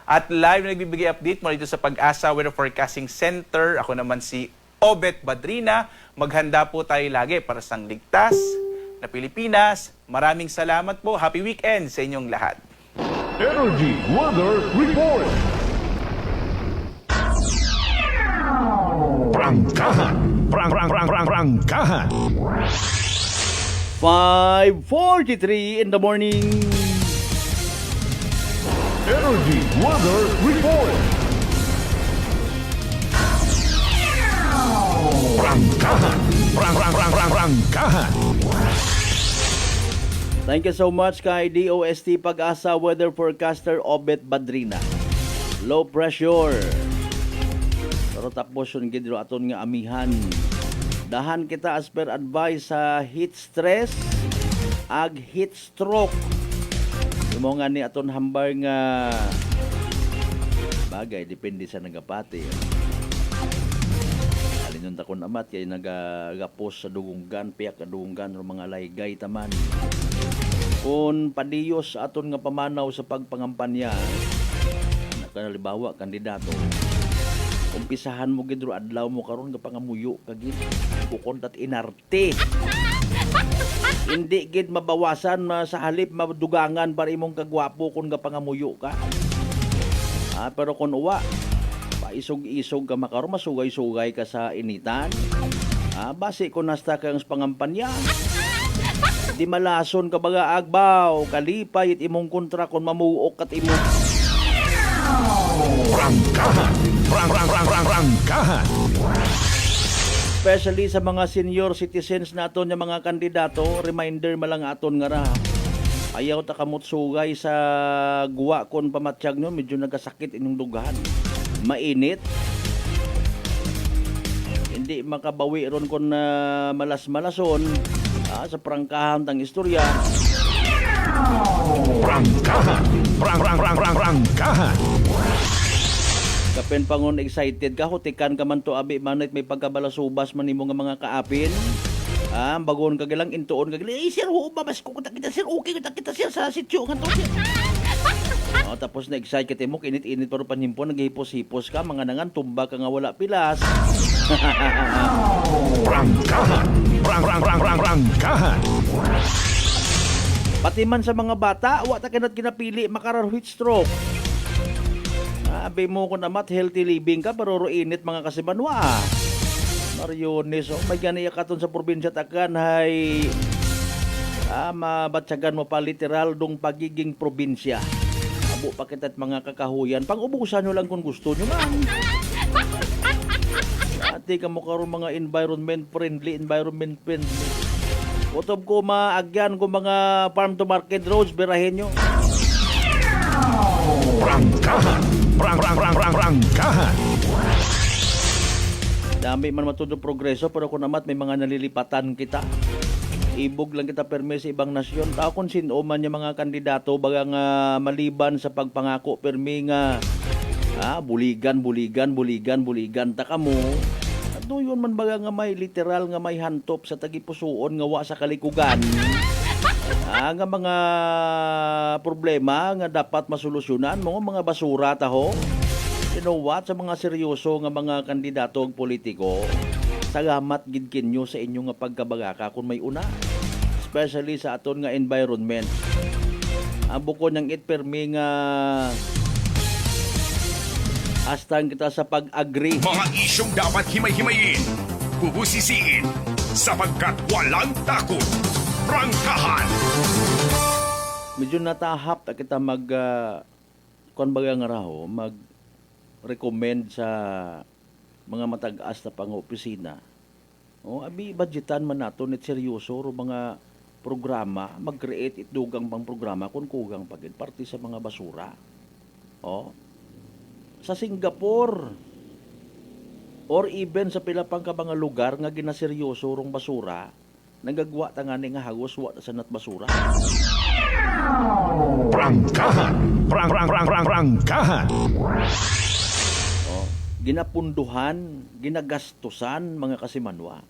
Speaker 1: At live na nagbibigay update mula dito sa Pag-asa Weather Forecasting Center. Ako naman si Obet Badrina. Maghanda po tayo lagi para sa ligtas na Pilipinas. Maraming salamat po. Happy weekend sa inyong lahat.
Speaker 13: Energy Weather Report. Prangkahan.
Speaker 8: 5:43 in the morning.
Speaker 13: Energy Weather Report. Prangkahan.
Speaker 8: Thank you so much kay DOST Pag-asa Weather Forecaster Obet Badrina. Low pressure. Pero tapos yun gidro aton nga amihan. Dahan kita as per advice sa heat stress ag heat stroke. Imo nga ni aton hambar nga bagay depende sa nagapati. Alin yung takon amat kay nagapos sa dugunggan, piyak ka dugunggan o mga laygay taman. Kung padiyos aton nga pamanaw sa pagpangampanya, nakanalibawa kandidato, umpisahan mo gidro adlaw mo karon nga pangamuyo kagid bukod at inarte. Hindi gid mabawasan sa halip madugangan para imong kagwapo kung nga pangamuyo ka. Pero kung uwa paisog-isog ka makaron masugay-sugay ka sa initan. Base kung nasta kang pangampanya. Di malason ka baga agbaw kalipay it imong kontra kung mamuok at imong
Speaker 13: Prangkahan.
Speaker 8: Especially sa mga senior citizens naton nga mga kandidato, reminder malang aton nga ra. Ayaw ta kamot sugay sa guwa kon pamatsyag nyo, medyo nagkasakit inyong dugahan. Mainit. Hindi makabawi ron kon malas-malason sa prangkahan tang istorya.
Speaker 13: Prangkahan.
Speaker 8: Kapen pangon excited ka, hutikan ka man to abi manit may pagkabalasubas man nimo nga mga kaapin. Bagon ka gilang intuon ka gilang, sir, babas ko kita sir, okay kita sir sa sityo nga to. Tapos na excite ka mo, init-init pero panhimpon, naghihipos-hipos ka, mga nangan tumba ka nga wala pilas.
Speaker 13: Prangkahan.
Speaker 8: Pati man sa mga bata, wata kinat kinapili makarar heat stroke. Abi mo ko namat healthy living ka pero init mga kasibanwa. Mariones, may ganiya katon sa probinsya takan hay mabatsagan mo pa literal dong pagiging probinsya. Abo pa kita't mga kakahuyan. Pang-ubusan nyo lang kung gusto nyo man. Ati ka mo karon mga environment friendly. Utob ko maagyan ko mga farm to market roads, birahin nyo.
Speaker 13: Prangkahan.
Speaker 8: Dami man matudong progreso pero kung namat may mga nalilipatan kita. Ibog lang kita perme sa ibang nasyon. Tao kung sino man yung mga kandidato bagang maliban sa pagpangako perme nga buligan taka mo. At yun man baga nga may literal nga may hantop sa tagipusoon nga wa sa kalikugan. Nga mga problema nga dapat masolusyonan mga basura taho. You know what? Sa mga seryoso nga mga kandidato ug politiko, salamat gid kinyo sa inyong nga pagkabagaka kung may una. Especially sa aton nga environment. Bukod ng itpermi nga astang kita sa pag-agree.
Speaker 7: Mga isyong dapat himay-himayin, bubusisiin, sapagkat walang takot. Prangkahan.
Speaker 8: Medyo natahap ta kita konbaga nga raho, mag-recommend sa mga matag-as na pang-opisina Abi budgetan man nato net seryoso ro mga programa, mag-create itdugang bang programa kung kugang pagid parte sa mga basura. Sa Singapore or even sa pila pang ka mga lugar nga ginaseryoso rong basura, nagagwa ta nga ni nga hagos wa sa nat basura.
Speaker 13: Prangkahan! Prangkahan!
Speaker 8: Ginapunduhan, ginagastusan mga kasimanwa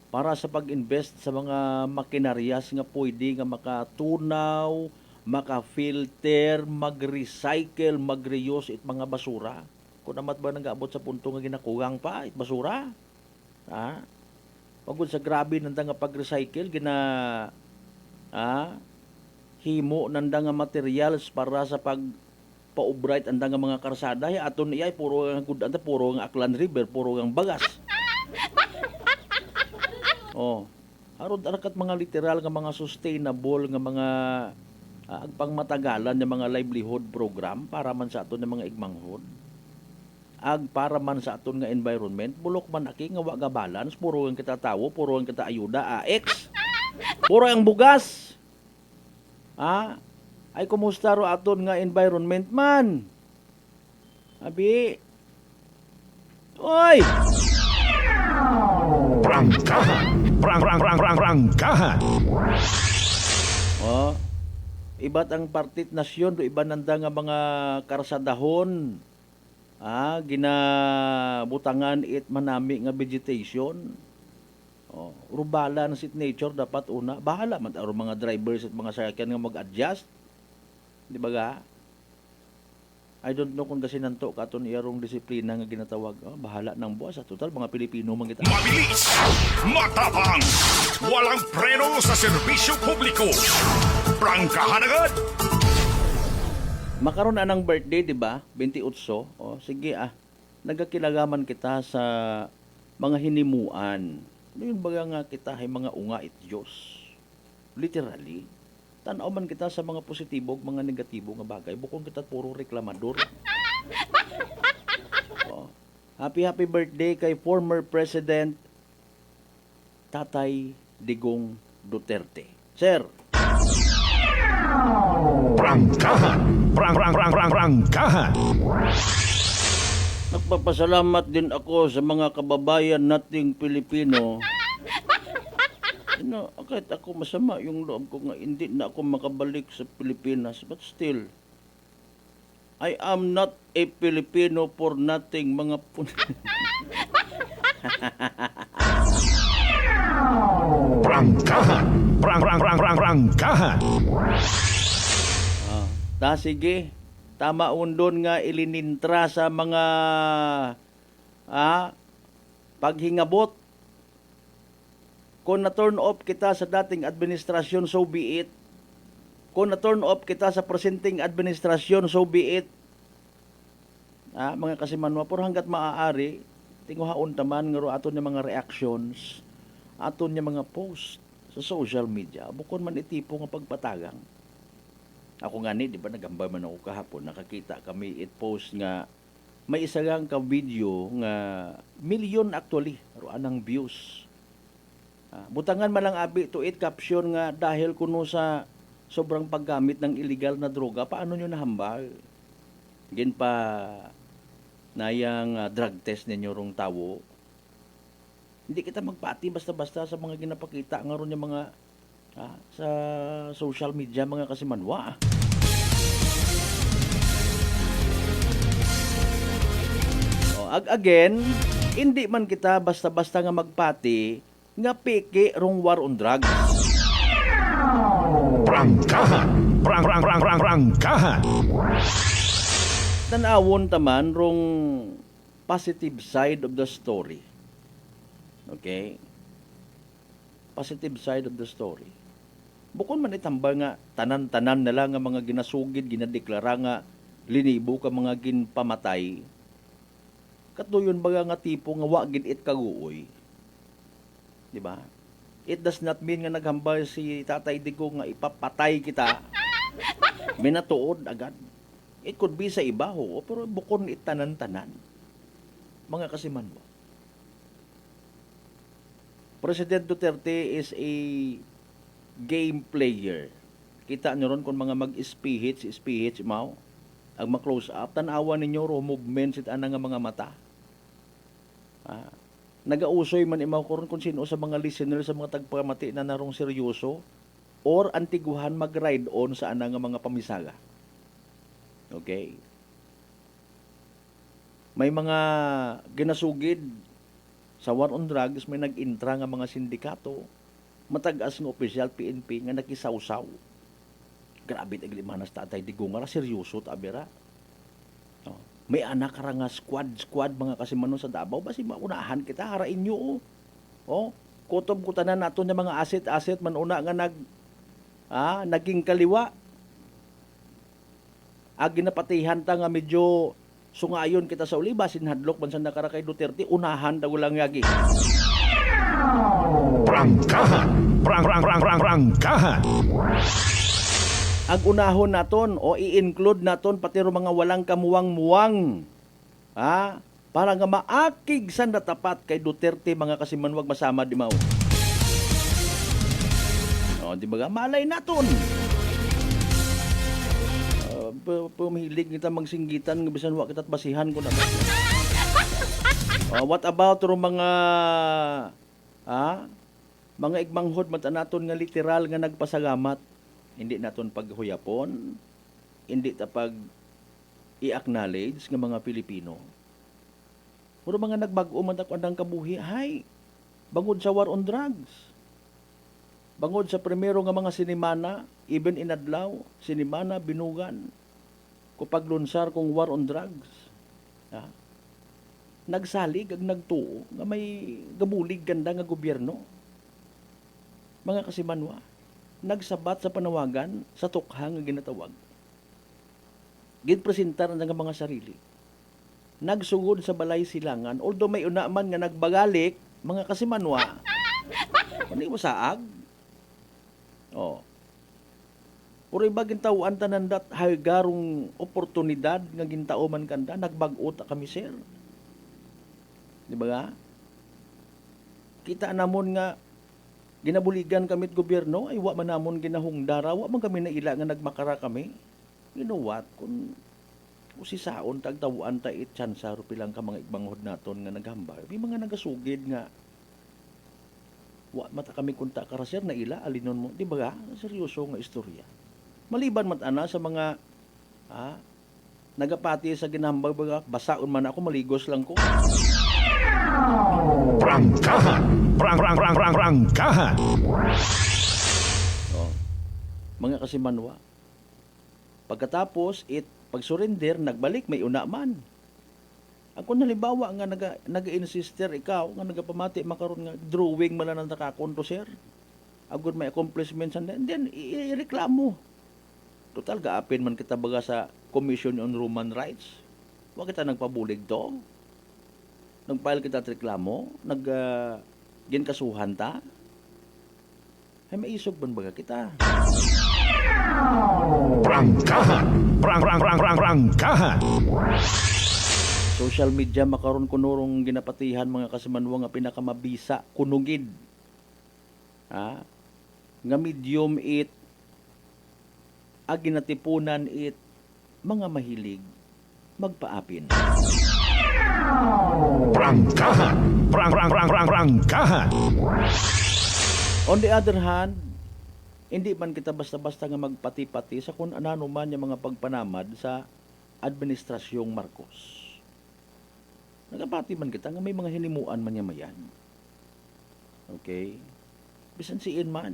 Speaker 8: para sa pag-invest sa mga makinaryas nga pwede nga makatunaw, maka-filter, mag-recycle, mag-reuse it mga basura. Kung namat ba nag-abot sa punto nga ginakugang pa it basura? Pagod sa grabe nanda nga pag-recycle, himo nanda nga materials para sa paubright anda nga mga karsada aton iyay puro nga good anda puro nga Aklan River puro nga bagas. Harod arakat mga literal nga mga sustainable nga mga agpangmatagalan nga mga livelihood program para man sa aton nga mga igmanghod. Para man sa aton nga environment, bulok man aki nga wa ga balance, puro ang kita tawo, puro ang kita ayuda, puro ang bugas. Ay kumusta ro aton nga environment man? Abi. Oy!
Speaker 13: Prangkahan! Prangkahan!
Speaker 8: Iba't ang partit nasyon do iba nanda nga mga karsadahon. Ginabutangan it manami nga vegetation. Rubala na sit nature dapat una. Bahala man aro mga drivers at mga sakyan nga mag-adjust. Di ba ga? I don't know kung kasi nanto katon iyarong disiplina nga ginatawag. Bahala ng buwas. Total, mga Pilipino man kita.
Speaker 7: Mabilis! Matapang! Walang preno sa serbisyo publiko! Prangkahan agad!
Speaker 8: Makaroon na ng birthday, di ba? 28. Sige nagakilagaman kita sa mga hinimuan. Yun baga nga kita ay mga unga it Diyos. Literally. Tanaw man kita sa mga positibo, mga negatibo nga bagay. Bukong kita puro reklamador. Happy birthday kay former President Tatay Digong Duterte. Sir.
Speaker 13: Prangkahan! Prangkahan!
Speaker 8: Nagpapasalamat din ako sa mga kababayan nating Pilipino. Kahit ako masama yung loob ko nga hindi na ako makabalik sa Pilipinas. But still, I am not a Filipino for nothing, mga
Speaker 13: Prangkahan! Prangkahan!
Speaker 8: Sige, tama undon nga ilinintra sa mga paghingabot. Kung na-turn off kita sa dating administrasyon, so be it. Kung na-turn off kita sa presenting administrasyon, so be it. Mga kasimanwa, pero hanggat maaari, tinguhaon taman nga aton yung mga reactions, aton yung mga post sa social media, bukod man itipo nga pagpatagang. Ako nga di ba nagambay man ako kahapon, nakakita kami post nga may isa lang ka video nga million actually, anang views. Butangan man lang abi to it caption nga dahil kuno sa sobrang paggamit ng illegal na droga, paano nyo nahambal? Gin pa nayang drug test ninyo rong tawo. Hindi kita magpati basta-basta sa mga ginapakita nga ron yung mga sa social media, mga kasimanwa. Again, hindi man kita basta-basta nga magpati nga peke rong war on drugs.
Speaker 13: Prangkahan! Prangkahan!
Speaker 8: Tanawon taman rong positive side of the story. Okay? Positive side of the story. Bukod man itambal nga tanan-tanan na lang nga mga ginasugid, ginadeklara nga linibo ka mga ginpamatay. Katuyon baga nga tipo nga wagid it kaguoy. Di ba? It does not mean nga naghambal si Tatay Digong nga ipapatay kita. Minatuod agad. It could be sa iba ho, pero bukod it tanan-tanan. Mga kasimanwa. President Duterte is a game player. Kita nyo ron kung mga mag-speech mao, ang ma-close up, tanawa ninyo ro movements it anang nga mga mata. Nagausoy man imaw ko ron kung sino sa mga listener sa mga tagpamati na narong seryoso or antiguhan mag-ride on sa anang nga mga pamisaga. Okay? May mga ginasugid sa war on drugs, may nag-intra nga mga sindikato, matag-as nga opisyal PNP nga nakisawsaw. Grabe tagli manas tatay digong nga seryoso ta bera. May anak ra nga squad mga kasimanon sa Davao basi maunahan kita harain nyo. Kutob ko tanan nato nga mga asset man una nga naging kaliwa. Ginapatihan ta nga medyo sungayon kita sa uli basin hadlok man sa nakara kay Duterte unahan daw lang yagi.
Speaker 13: Prangkahan. Prangkahan.
Speaker 8: Ang unahon naton o i-include naton pati ro mga walang kamuwang-muwang. Para nga maakig sa natapat kay Duterte mga kasimanwag masama di mao. Di ba malay naton. Pumilig kita magsinggitan nga bisan wa kita't basihan ko na. What about ro mga mga igmanghod man naton nga literal nga nagpasalamat. Hindi naton paghuyapon, hindi ta pag i-acknowledge nga mga Pilipino. Puro mga nagbag-o man ako andang kabuhi, hay, bangod sa war on drugs. Bangod sa primero nga mga sinimana, even in adlaw, sinimana, binugan, kupaglunsar kong war on drugs. Nagsalig ag nagtuo nga may gabulig ganda nga gobyerno. Mga kasimanwa, nagsabat sa panawagan sa tukhang nga ginatawag. Ginpresentar nga mga sarili. Nagsugod sa balay silangan, although may una man nga nagbagalik, mga kasimanwa, ano yung masaag? Puro iba gintawaan tanandat hargarong oportunidad nga gintao man kanda, nagbag-o ta kami sir. Di ba nga? Kita namon nga ginabuligan kamit gobyerno, ay wa man namon ginahungdara, wa man kami naila nga nagmakara kami. You know what? Kung usisaon, tagtawaan ta itsansa, pilang ka mga igbanghod naton nga naghambal. May mga nagasugid nga, wa mata kami kunta karaser na ila, alinon mo. Di ba ga? Seryoso nga istorya. Maliban matana sa mga, nagapati sa ginahambal, basaon man ako, maligos lang ko.
Speaker 13: Prangkahan. Prangkahan.
Speaker 8: Mga kasimanwa. Pagkatapos, pag-surrender, nagbalik, may una man. Ako halimbawa nga nag-insister ikaw, nga nagapamati makaroon nga drawing man lang nakakonto, sir. Agud may accomplishments and then ireklamo. Total, gaapin man kita baga sa Commission on Human Rights. Wa kita nagpabulig to. Nagpile kita at reklamo, ginkasuhan ta. Ay maisog ban baga kita.
Speaker 13: Prangkahan. Prangkahan.
Speaker 8: Social media makaron kunurong ginapatihan mga kasimanwa nga pinakamabisa kunugid. Nga medium it ginatipunan it mga mahilig magpaapin.
Speaker 13: Prangkahan. Prangkahan.
Speaker 8: On the other hand, hindi man kita basta-basta nga magpati-pati sa kung anano man yung mga pagpanamad sa Administrasyong Marcos. Nagapati man kita nga may mga hinimuan man niya mayan. Okay? Bisan siin man.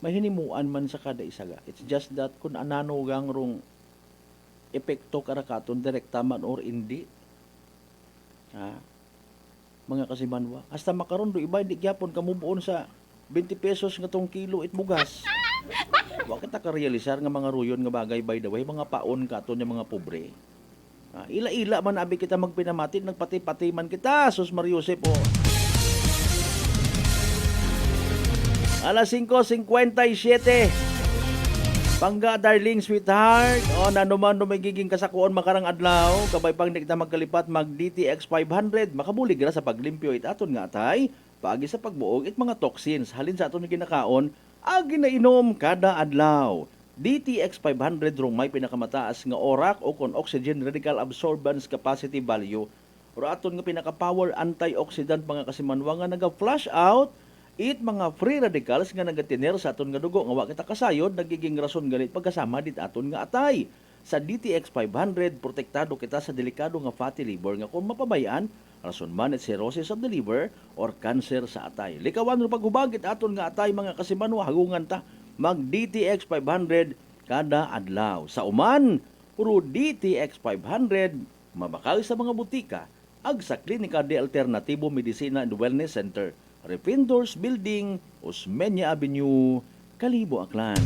Speaker 8: May hinimuan man sa kada isaga. It's just that kung anano gang rong epekto karakaton, direkta man or hindi. Mga kasimanwa. Hasta makaroon do iba, hindi gyapon kamubuon sa 20 pesos nga tong kilo it bugas. Wa kita ka-realisar nga mga ruyon nga bagay by the way, mga paon katon yung mga pobre. Ila-ila man abi kita magpinamatit, nagpati-pati man kita, Sus Mariusep po. Alas 5:57. Pangga, darling, sweetheart. O, nanuman no magiging kasakuon makarang adlaw. Kabay pang di kita magkalipat mag DTX 500. Makabulig ra sa paglimpyo it aton nga atay. Paagi sa pagbuog it mga toxins. Halin sa aton ginakaon, agi na inom kada adlaw. DTX 500 rong may pinakamataas nga ORAC o kon oxygen radical absorbance capacity value. O aton nga pinaka-power antioxidant mga kasimanwa nga naga-flush out it mga free radicals nga nagatiner sa aton nga dugo nga wa kita kasayod nagiging rason galit pagkasama dit aton nga atay. Sa DTX 500 protektado kita sa delikado nga fatty liver nga kung mapabayaan rason man at cirrhosis of the liver or cancer sa atay. Likawan ro paghubagit aton nga atay mga kasimanwa hagungan ta mag DTX 500 kada adlaw. Sa uman, puro DTX 500 mabakal sa mga butika ag sa Klinika de Alternativo Medicina and Wellness Center, Repindors Building, Osmeña Avenue, Kalibo, Aklan.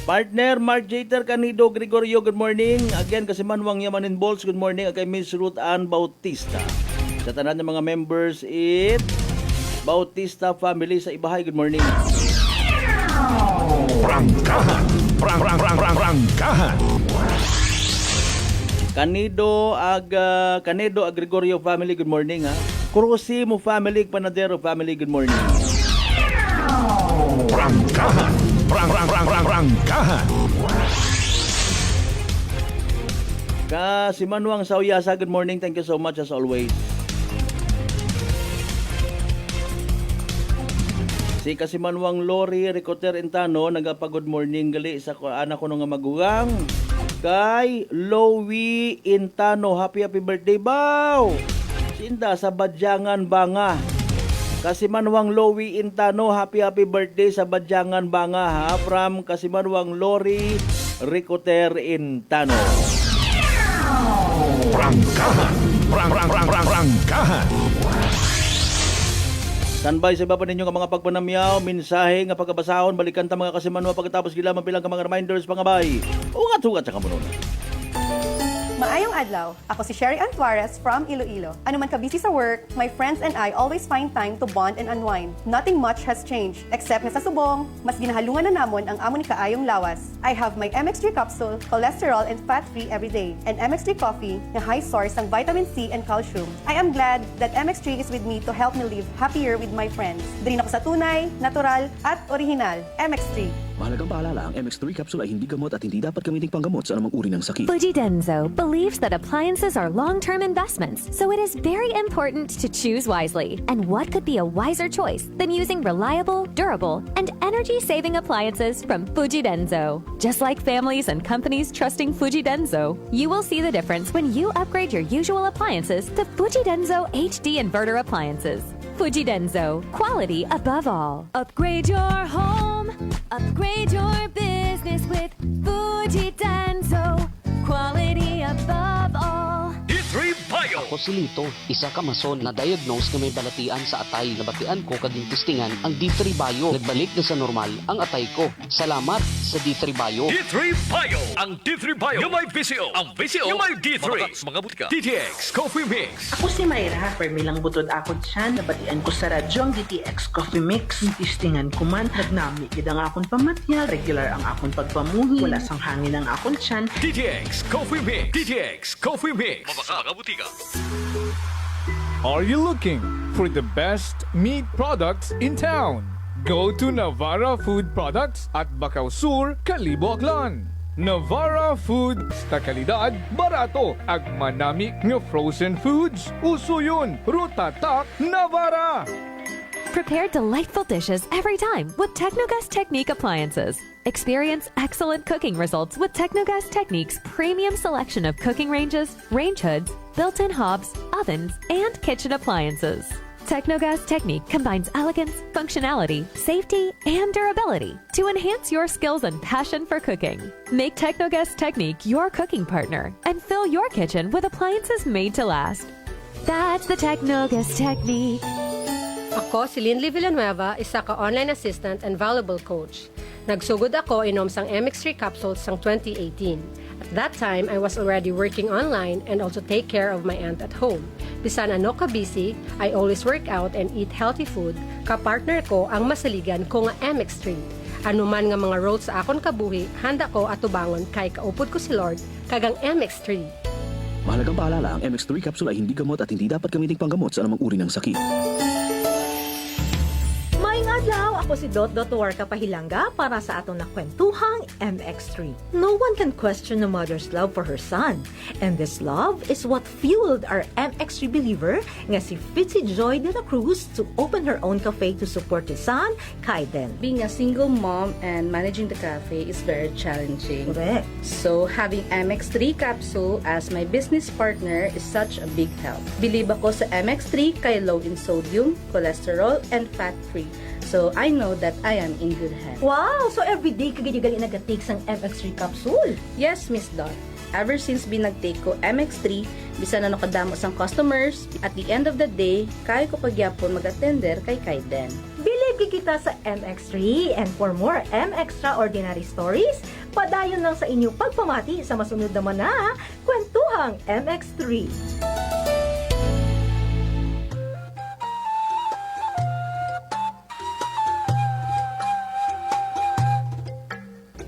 Speaker 8: Partner, Mark Jater Canido Gregorio, good morning. Again, kasi Manwang Yamanin Balls, good morning. Kay Miss Ruth Ann Bautista. Sa tanan ng mga members, it Bautista family sa Ibahay, good morning.
Speaker 7: Prangkahan. Prangkahan.
Speaker 8: Canido ag Gregorio family, good morning ha. Cruzimo family, Panadero family, good morning.
Speaker 7: Prangkahan. Prangkahan.
Speaker 8: Si Manuang Sauyasa, good morning. Thank you so much as always. Si Kasimanwang Lori Ricoter Intano, nagapa-good morning gali sa anak ko nga magugang. Kay Lowy Intano, happy birthday baw! Sinda sa Badyangan Banga. Kasimanwang Lowy Intano, happy birthday sa Badyangan Banga ha. From Kasimanwang Lori Ricoter Intano.
Speaker 7: Prangkahan. Prangkahan.
Speaker 8: Standby sa iba pa ninyo nga mga pagpanamyaw, mensahe nga pagkabasahon, balikan ta mga kasimanwa pagkatapos gila mapilang ka mga reminders pangabay. Ugat-ugat sa kamunod.
Speaker 2: Maayong adlaw, ako si Sherry Ann Tuarez from Iloilo. Ano man ka busy sa work, my friends and I always find time to bond and unwind. Nothing much has changed, except na sa subong, mas ginahalungan na namon ang amon kaayong lawas. I have my MX3 capsule, cholesterol and fat-free every day, and MX3 coffee na high source ng vitamin C and calcium. I am glad that MX3 is with me to help me live happier with my friends. Drin ako sa tunay, natural, at original. MX3.
Speaker 18: Mahalagang paalala, ang MX3 capsule ay hindi gamot at hindi dapat gamiting panggamot sa anumang uri ng sakit.
Speaker 24: Fujidenzo believes that appliances are long-term investments, so it is very important to choose wisely. And what could be a wiser choice than using reliable, durable, and energy-saving appliances from Fujidenzo? Just like families and companies trusting Fujidenzo, you will see the difference when you upgrade your usual appliances to Fujidenzo HD inverter appliances. Fujidenzo, quality above all. Upgrade your home, upgrade your business with Fujidenzo, quality above all.
Speaker 7: D3 Bio.
Speaker 4: Ako si Lito, isa ka mason na diagnose na may balatian sa atay. Nabatian ko kaging testingan ang D3 Bio. Nagbalik na sa normal ang atay ko. Salamat sa D3 Bio.
Speaker 7: D3 Bio. Ang D3 Bio yung may VCO. Ang VCO yung may D3. Mga butika. DTX Coffee Mix.
Speaker 5: Ako si Mayra. Permilang butod ako dyan. Nabatian ko sa radyo ang DTX Coffee Mix. Tistingan ko man. Nagnami kid ang akong pamatyal. Regular ang akong pagpamuhi. Wala sang hangin ang akong tiyan.
Speaker 7: DTX Coffee Mix. DTX Coffee Mix. Mga butika.
Speaker 6: Are you looking for the best meat products in town? Go to Navara Food Products at Bacau Sur, Kalibo, Aklan. Navara Food sa kalidad, barato, ag manami nga frozen foods. Uso yun, Rutatak Navara!
Speaker 24: Prepare delightful dishes every time with Technogas Technique appliances. Experience excellent cooking results with Technogas Technique's premium selection of cooking ranges, range hoods, built-in hobs, ovens, and kitchen appliances. Technogas Technique combines elegance, functionality, safety, and durability to enhance your skills and passion for cooking. Make Technogas Technique your cooking partner and fill your kitchen with appliances made to last. That's the Technogas Technique.
Speaker 9: Ako si Linley Villanueva, isa ka online assistant and valuable coach. Nagsugod ako inom sang MX3 capsules sang 2018. At that time, I was already working online and also take care of my aunt at home. Bisan ano ka busy, I always work out and eat healthy food. Kapartner ko ang masaligan ko nga MX3. Ano man nga mga roads sa akon kabuhi, handa ko atubangon kay kaupod ko si Lord kagang MX3.
Speaker 18: Mahalagang paalala, ang MX3 capsule ay hindi gamot at hindi dapat gamitin panggamot sa anumang uri ng sakit.
Speaker 19: Maayong adlaw, ako si Dot Kapahilanga para sa atong nakwentuhang MX3. No one can question a mother's love for her son. And this love is what fueled our MX3 believer nga si Fitzy Joy de la Cruz to open her own cafe to support his son, Kaiden.
Speaker 10: Being a single mom and managing the cafe is very challenging.
Speaker 19: Correct.
Speaker 10: So having MX3 capsule as my business partner is such a big help. Believe ako sa MX3 kay low in sodium, cholesterol, and fat-free. So I know that I am in good hands.
Speaker 19: Wow! So everyday kagigali nag-take sang MX3 capsule?
Speaker 10: Yes, Miss Dot. Ever since binag-take ko MX3, bisan na nakadamo sang customers, at the end of the day, kaya ko pagyapon mag-attender kay Kaiden.
Speaker 19: Believe kita sa MX3, and for more extraordinary stories, padayon lang sa inyong pagpamati sa masunod naman na Kwentuhang MX3.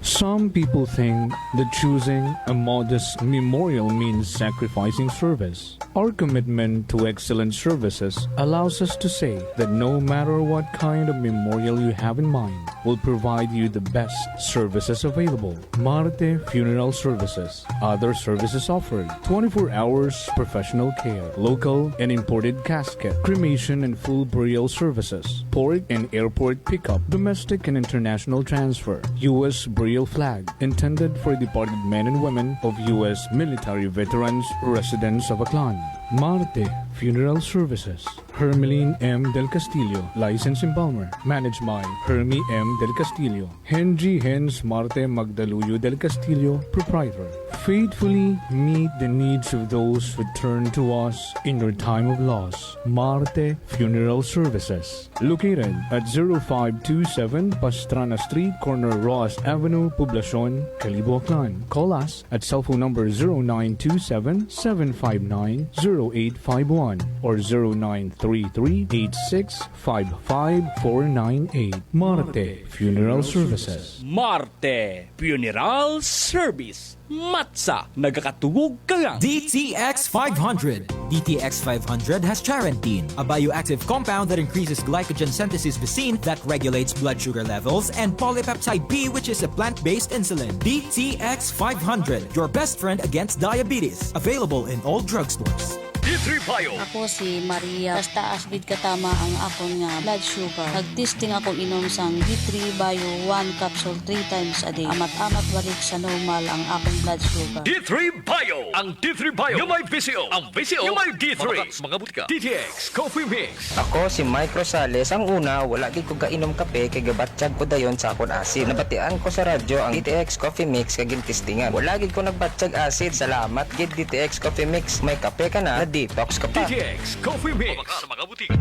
Speaker 11: Some people think that choosing a modest memorial means sacrificing service. Our commitment to excellent services allows us to say that no matter what kind of memorial you have in mind, we'll provide you the best services available. Marte Funeral Services. Other services offered: 24 hours professional care, local and imported casket, cremation and full burial services, port and airport pickup, domestic and international transfer, U.S. burial flag, intended for departed men and women of U.S. military veterans residents of Aklan. Marte Funeral Services. Hermeline M. Del Castillo, License in Palmer. Managed by Hermie M. Del Castillo. Henry Hens Marte Magdaluyo Del Castillo, Proprietor. Faithfully meet the needs of those who turn to us in your time of loss. Marte Funeral Services. Located at 0527 Pastrana Street, corner Ross Avenue, Poblacion, Calibo, Aklan. Call us at cell phone number 0927-759-0851 or 0933-8655498. Marte Funeral Services.
Speaker 15: Marte Funeral Service. Matsa, nagakatuwog ka lang.
Speaker 16: DTX 500. DTX 500 has Charantine, a bioactive compound that increases glycogen synthesis vacine that regulates blood sugar levels, and polypeptide B, which is a plant-based insulin. DTX 500, your best friend against diabetes. Available in all drugstores.
Speaker 7: D3 Bio.
Speaker 17: Ako si Maria. Taas bid katama ang akon nga blood sugar. Nagtesting akong inom sang D3 Bio 1 capsule 3 times a day. Amat-amat balik sa normal ang akong blood sugar.
Speaker 7: D3 Bio. Ang D3 Bio yung may VCO. Ang VCO yung may D3. Mga butika. DTX Coffee Mix.
Speaker 20: Ako si Mike Rosales. Ang una, wala gid ko kainom kape kay gabatsyag ko dayon sa akon acid. Nabatian ko sa radyo ang DTX Coffee Mix kay gintistingan. Wala gid ko nagbatsyag acid. Salamat gid DTX Coffee Mix. May kape ka na, detox ka pa.
Speaker 7: DTX Coffee Mix. Sa mga butika.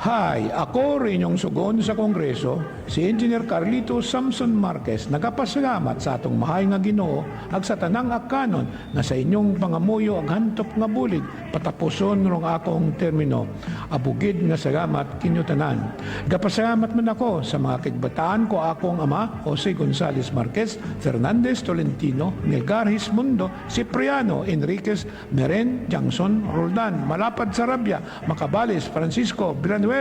Speaker 27: Hi, ako rin yung sugon sa Kongreso, si Engineer Carlito Samson Marquez, nagapasalamat sa atong mahay nga Ginoo ag sa tanang akanon na sa inyong pangamuyo ag hantop nga bulig patapuson rong akong termino. Abugid nga salamat kinyo tanan. Gapasalamat man ako sa mga kigbataan ko akong ama Jose Gonzales Marquez, Fernandez Tolentino, Melgaris Mundo, Cipriano Enriquez, Meren Jangson Roldan, Malapad Sarabia, Macabales Francisco Villanueva,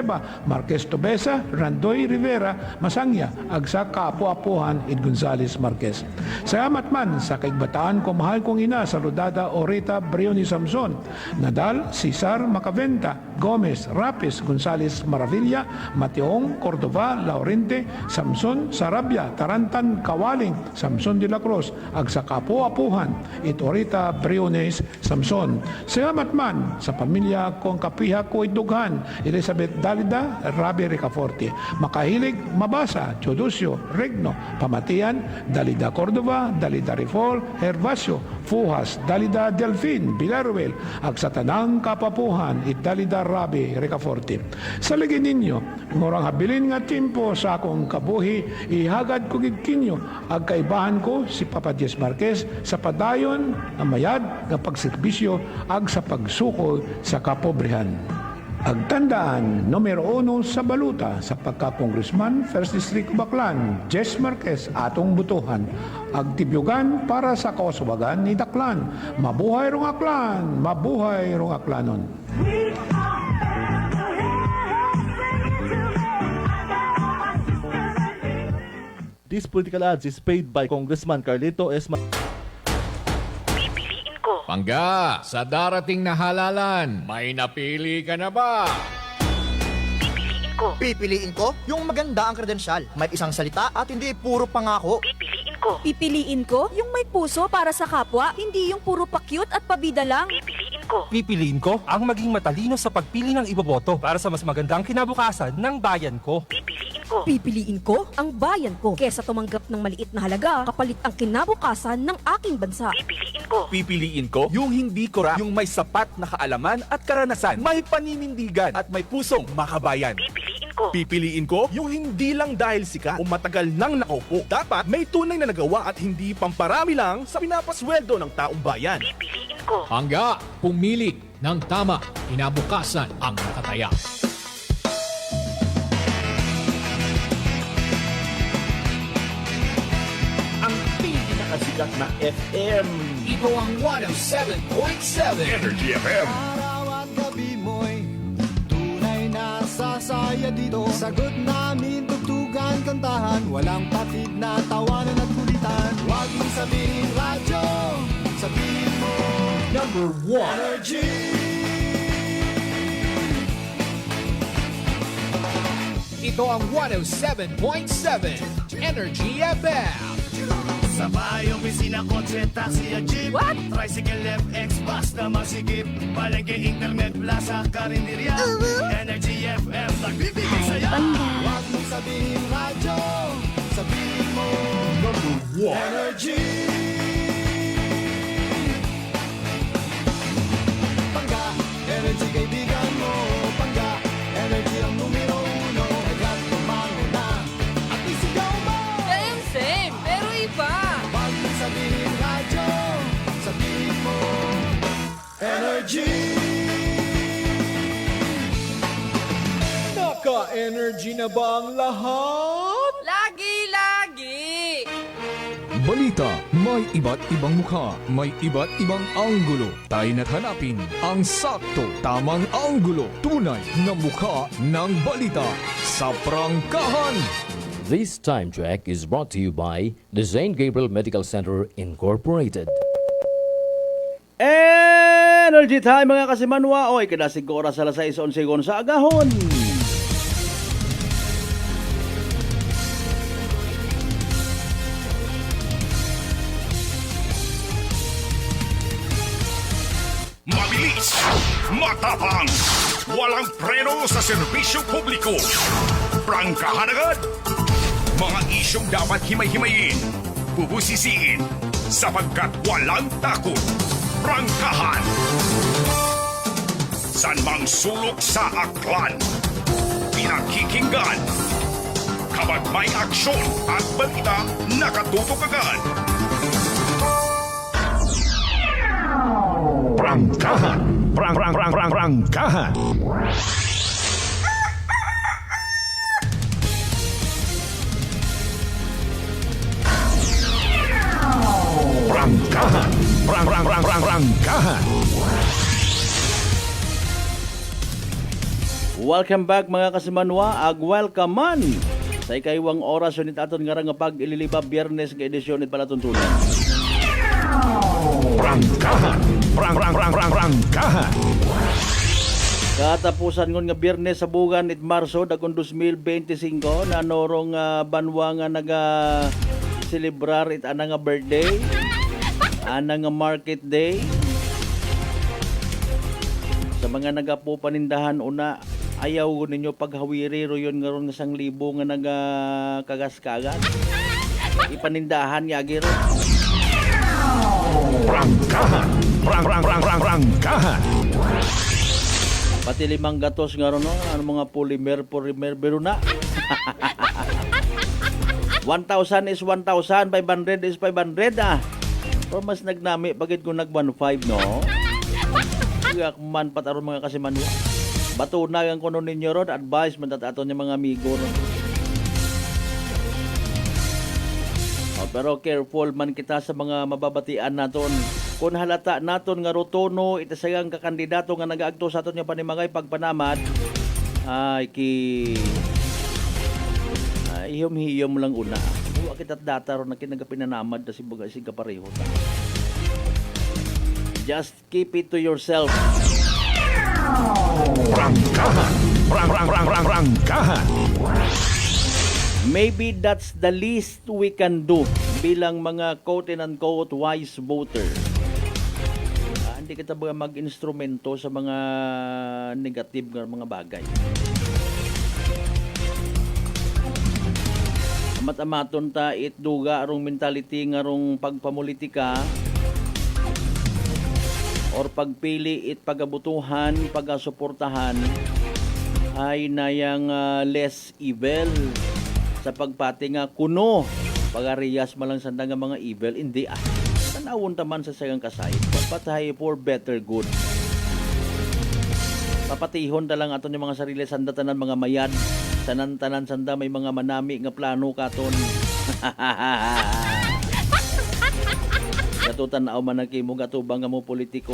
Speaker 27: Marquez Tobesa, Randoy Rivera, Masangya, ag sa kaapu-apuhan Ed Gonzales Marquez. Salamat man sa kaigbataan ko mahal kong ina sa Rodada Orita Brioni Samson, Nadal, Cesar Macaventa, Gomez, Rapis, Gonzales Maravilla, Mateong, Cordova, Laurente, Samson, Sarabia, Tarantan, Kawaling, Samson de la Cruz, ag sa kaapu-apuhan Ed Orita Briones Samson. Salamat man sa pamilya kong kapiha ko idughan, Elizabeth Dalida, Rabi Ricaforte, Makahilig, Mabasa, Chodusio, Regno, Pamatian, Dalida Cordova, Dalida Rifol, Hervasio, Fuhas, Dalida Delfin, Bilaruel, ag sa tanang kapapuhan, it Dalida Rabi Ricaforte. Sa lagi ninyo, ngurang habilin nga timpo sa akong kabuhi, ihagad ko gigkinyo, ag kaibahan ko si Papa Jess Marquez sa padayon na mayad nga pagserbisyo ag sa pagsuko sa kapobrehan. Agtandaan, numero 1 sa baluta sa pagka-Congressman, 1st District Baclan, Jess Marquez, atong butuhan. Agtibyugan para sa kauswagan ni Daklan. Mabuhay rong aklan, mabuhay rong aklanon.
Speaker 3: This political ads is paid by Congressman Carlito S.
Speaker 6: Pangga, sa darating na halalan, may napili ka na ba?
Speaker 12: Pipiliin ko yung maganda ang kredensyal. May isang salita at hindi puro pangako. Pipiliin ko.
Speaker 14: Pipiliin ko yung may puso para sa kapwa, hindi yung puro pa-cute at pabida lang.
Speaker 21: Pipiliin ko ang maging matalino sa pagpili ng iboboto para sa mas magandang kinabukasan ng bayan ko.
Speaker 14: Pipiliin ko ang bayan ko kesa tumanggap ng maliit na halaga kapalit ang kinabukasan ng aking bansa.
Speaker 21: Pipiliin ko yung hindi kora, yung may sapat na kaalaman at karanasan, may paninindigan at may pusong makabayan. Pipiliin ko yung hindi lang dahil sikat o matagal nang nakaupo. Dapat may tunay na nagawa at hindi pamparami lang sa pinapasweldo ng taong bayan.
Speaker 6: Pangga, pumili ng tama, kinabukasan ang nakataya.
Speaker 3: Ang pinakasikat na FM.
Speaker 6: Ito ang 107.7
Speaker 13: Energy FM.
Speaker 22: Araw at gabi mo'y tunay na sasaya dito. Sagot namin, tugtugan, kantahan. Walang patid na tawanan at kulitan. Huwag mong sabihin radyo, sabihin mo
Speaker 6: Number 1
Speaker 22: Energy.
Speaker 6: Ito ang 107.7 Energy FM.
Speaker 22: Sa bahay, opisina, kotse, taxi at jeep.
Speaker 14: What?
Speaker 22: Tricycle, FX, bus na masikip. Palengke, internet, plaza, karinderya. Energy FM, nagbibigay saya. Huwag mong sabihin radyo, sabihin mo
Speaker 6: Number 1
Speaker 22: Energy. Pangga, energy kaibigan mo. Pangga, energy ang numero 1. Agad tumango na at isigaw mo.
Speaker 14: Same, pero iba.
Speaker 22: Huwag mong sabihin radyo, sabihin mo Energy.
Speaker 3: Naka-energy na ba ang lahat?
Speaker 14: Lagi-lagi.
Speaker 6: Balita, may iba't ibang mukha, may iba't ibang anggulo. Tayo na't hanapin ang sakto, tamang anggulo, tunay na mukha ng balita sa prangkahan.
Speaker 26: This time check is brought to you by the St. Gabriel Medical Center Incorporated.
Speaker 8: Energy time mga kasimanwa. Oy, kadasig ko oras alas 6:11 sa agahon.
Speaker 13: Mabilis, matapang, walang preno sa serbisyo publiko. Prangkahan agad. Mga isyong dapat himay-himayin, bubusisiin, sapagkat walang takot. Prangkahan. San mang sulok sa aklan, pinakikinggan. Kapag may aksyon at balita, nakatutok agad. Prangkahan. Prangkahan. Prangkahan. Prangkahan.
Speaker 8: Welcome back mga kasimanwa. Welcome sa ikaywang oras unit aton nga nga pag-ililiba Biyernes nga edisyon it palatuntunan.
Speaker 13: Prangkahan. Prangkahan.
Speaker 8: Katapusan ngon nga Biyernes sa bugan it Marso dagong 2025 na norong banwa nga naga celebrar it ana nga birthday, ana nga market day. Sa mga nagapo panindahan una ayaw ninyo paghawiri ro yon nga ron nga 1,000 nga naga kagas-kagas. Ipanindahan yagi ro.
Speaker 13: Prangkahan. Prangkahan.
Speaker 8: Pati limang gatos nga ron, no? Ano mga polymer biro na. 1,000 is 1,000, 500 is 500 ah. Pero mas nagnami pagit kung nag 1,500, no? Kaya man pataron mga kasimanwa. Batunagan ko nun ninyo ron, advice man tataton yung mga amigo ron. Pero careful man kita sa mga mababatian naton. Kung halata naton nga rotono, itasagang kakandidato nga nagaagto sa aton nga panimangay pagpanamat, ay hiyom-hiyom lang una. Huwag kita data ron na kinagapinanamad na si Bagay si kapareho. Just keep it to yourself.
Speaker 13: Prangkahan.
Speaker 8: Maybe that's the least we can do bilang mga quote-unquote wise voter. Hindi kita ba mag-instrumento sa mga negative nga mga bagay. Amat-amaton ta itduga arong mentality nga rong pagpamulitika or pagpili it pagabutuhan, pagasuportahan ay nayang less evil. Sa pagpati nga kuno pagariyas malang sanda nga mga evil hindi tanawon taman sa sagang kasay papatay for better good. Papatihon ta lang aton yung mga sarili sanda tanan mga mayad tanan sanda may mga manami nga plano katon. Katutan na man nagkimo gatubang nga mo politiko.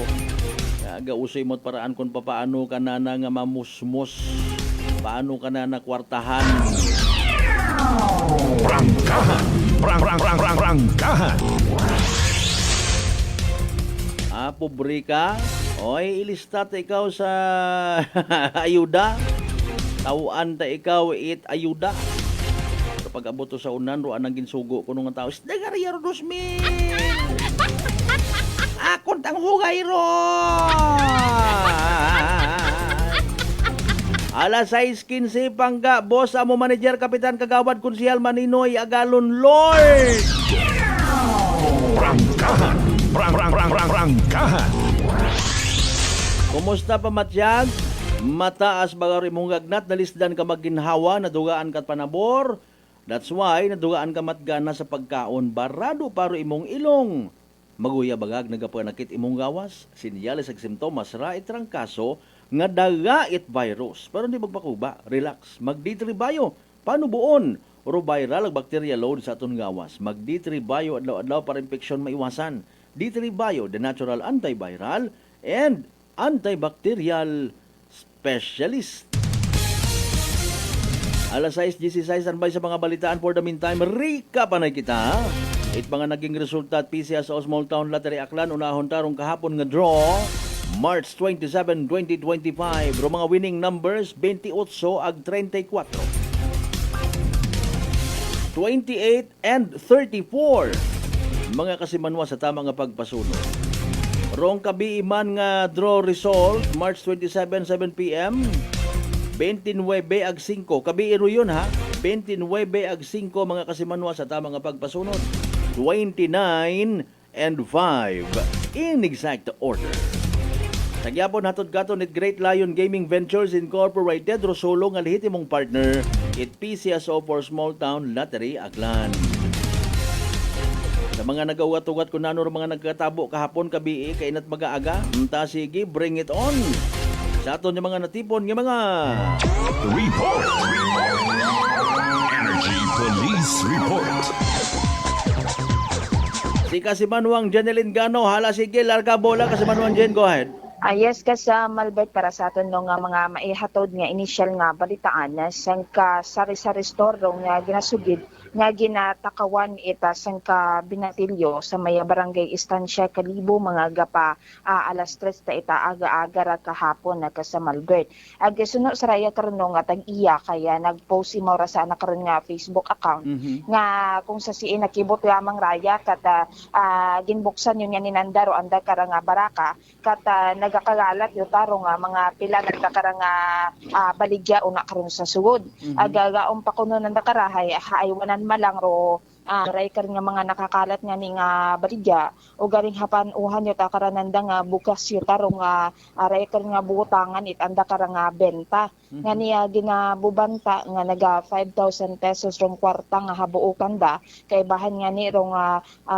Speaker 8: Gausoy mo't paraan kung paano ka na nga mamusmos, paano ka na kwartahan. Prangkahan. Pobre ka? Oy, ilista ta ikaw sa ayuda. Tawaan ta ikaw it ayuda. Kapag abot sa unan, roan ang ginsugo ko nung tao. Dagariya ro 2,000. Akon tang hugay ro. Alas 6:15 pangga, boss amo manager, kapitan, kagawad, konsehal, maninoy, agalon, Lord.
Speaker 13: Prangkahan.
Speaker 8: Kumusta pa Matsyag? Mataas baga rimong gagnat, nalisdan ka maginhawa, nadugaan kat panabor. That's why nadugaan ka matgana sa pagkaon, barado paro imong ilong. Maguya bagag nagapanakit imong gawas, sinyales ag simptomas ra itrangkaso nga daga it virus. Pero hindi magpakuba, relax. Mag-D3 Bio, paano buon? Oro viral ag bacteria load sa aton gawas. Mag-D3 Bio adlaw-adlaw para infeksyon maiwasan. D3 Bio, the natural antiviral and antibacterial specialist. Alas 6:16 standby sa mga balitaan. For the meantime, recap na kita. It mga naging resulta at PCA sa Small Town Lottery Aklan. Unahon tarong kahapon nga draw. March 27, 2025. Ro mga winning numbers, 28 ag 34. 28 and 34. Mga kasimanwa sa tama nga pagpasunod. Rong kabiiman nga draw result, March 27, 7 p.m. 29 ag 5. Kabiiro yun ha. 29 ag 5 mga kasimanwa sa tama nga pagpasunod. 29 and 5 in exact order. Nagyapon hatod gaton it Great Lion Gaming Ventures Incorporated, Rosolo nga lehitimong partner it PCSO for Small Town Lottery Aklan. Sa mga nagaugat-ugat kung nano mga nagkatabo kahapon kabii kainat mag-aaga, sige, bring it on. Sa aton yung mga natipon yung mga
Speaker 13: Report. Energy Police Report.
Speaker 8: Si Kasimanwang Janeline Gano, hala sige, larga bola Kasimanwang Jen, go ahead.
Speaker 1: Yes, sa Malbert, para sa aton no nga mga maihatod nga initial nga balitaan na sang ka sari-sari store nga ginasugid nga ginatakawan ita sang ka binatilyo sa may barangay Estancia Kalibo mga gapa alas 3 ta ita aga-aga ra kahapon na sa Malbert. Ag suno sa raya karon nga tag iya kaya nagpost si Maura sa ana karon nga Facebook account nga kung sa siin nakibot lamang raya kata ginbuksan yun nga ninandaro anda kara nga baraka kata nagakagalat yung taro nga mga pila nagkakara nga baligya una karon sa sugod. Agagaon pa kuno nanda karahay haywanan malang ro Riker nga mga nakakalat nga ni nga baligya o garing hapanuhan yo ta karananda nga bukas yo tarong Riker nga butangan anda kara nga benta nga niya ginabubanta nga naga 5,000 pesos rong kwarta nga habuukan da kay bahan nga ni rong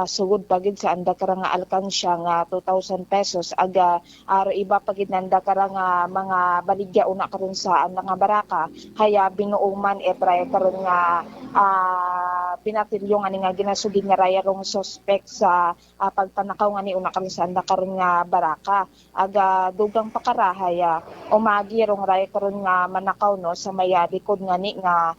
Speaker 1: sugod pagid sa anda kara nga alkansya nga 2,000 pesos aga aro iba pagid nanda kara nga mga baligya una karon sa anda nga baraka haya binuuman try karon nga binatilyo nga ni nga ginasugid nga raya rong suspect sa pagpanakaw nga ni una karon sa anda karon nga baraka aga dugang pakarahay umagi rong raya karon nga manakaw no sa maya likod nga ni nga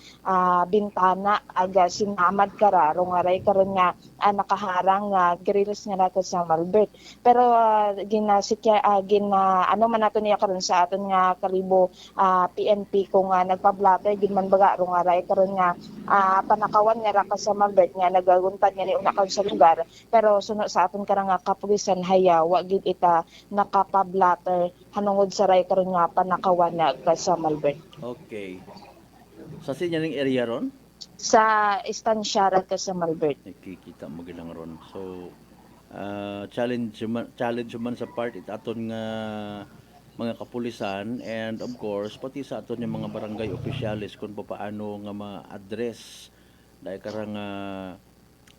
Speaker 1: bintana aga sinamad kara rong raya karon nga nakaharang nga grills nga nato sa Malbert pero ano man nato niya karon sa aton nga kalibo PNP kung nagpablatter gid man baga rong raya karon nga panakawan nga ra ka sa Malbert nga nagaguntad nga ni una karon sa lugar pero sunod sa aton karang nga kapulisan haya wa gid ita nakapablatter hanungod sa raya karon nga panakawan nga ka sa Malbert.
Speaker 8: Okay. Sa sinyaling area ron?
Speaker 1: Sa istansyara ka sa Malbert.
Speaker 8: Nakikita mo gilang ron. So, challenge man sa part aton nga mga kapulisan and of course pati sa aton yung mga barangay opisyalis kung paano nga ma-address dahil karang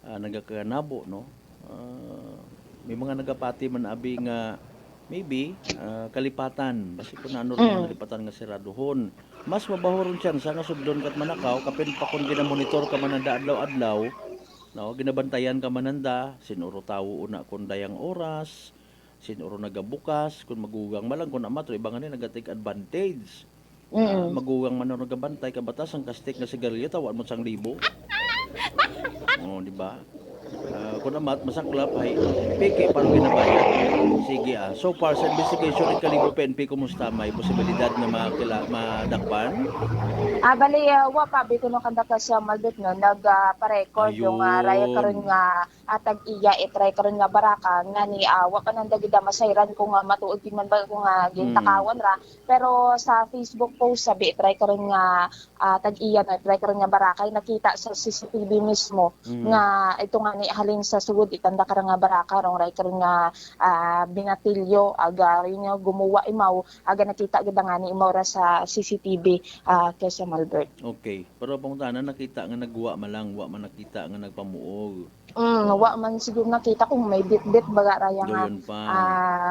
Speaker 8: nagakanabo no may mga nagapati man abi nga maybe kalipatan basi kung ano rin kalipatan nga siraduhon mas mabahoron siya sa nga sugdon kat manakaw kapin pa kung ginamonitor ka mananda adlaw-adlaw no ginabantayan ka mananda sinuro tawo una kun dayang oras sinuro nagabukas kung magugang malang kun amat ibang ani naga-take advantage magugang man nagabantay ka batas ang kastik na sigarilyo tawad mo 1,000 di ba kung amat masaklap ay piki parang ginabayad sige so far sa investigation at kalibo PNP kumusta may posibilidad na madakpan
Speaker 1: bali wa pa bi kuno kanda ka sa Malbert no nagpa-record yung raya karon nga tag-iya try karon nga baraka nga ni wa pa nang dagida masayran kung matuod din man ba kung gintakawan ra pero sa Facebook post sabi try karon nga tag-iya na try karon nga baraka nakita sa CCTV mismo nga ito nga ni halin sa sugod itanda karang nga baraka rong ray karon nga binatilyo aga rin nga gumuwa imaw aga nakita gid nga ni imaw ra sa CCTV kay sa Malbert.
Speaker 8: Okay, pero pangutanan nakita nga nagwa malang wa man nakita nga nagpamuog.
Speaker 1: Wa man siguro nakita kung may bit-bit baga raya nga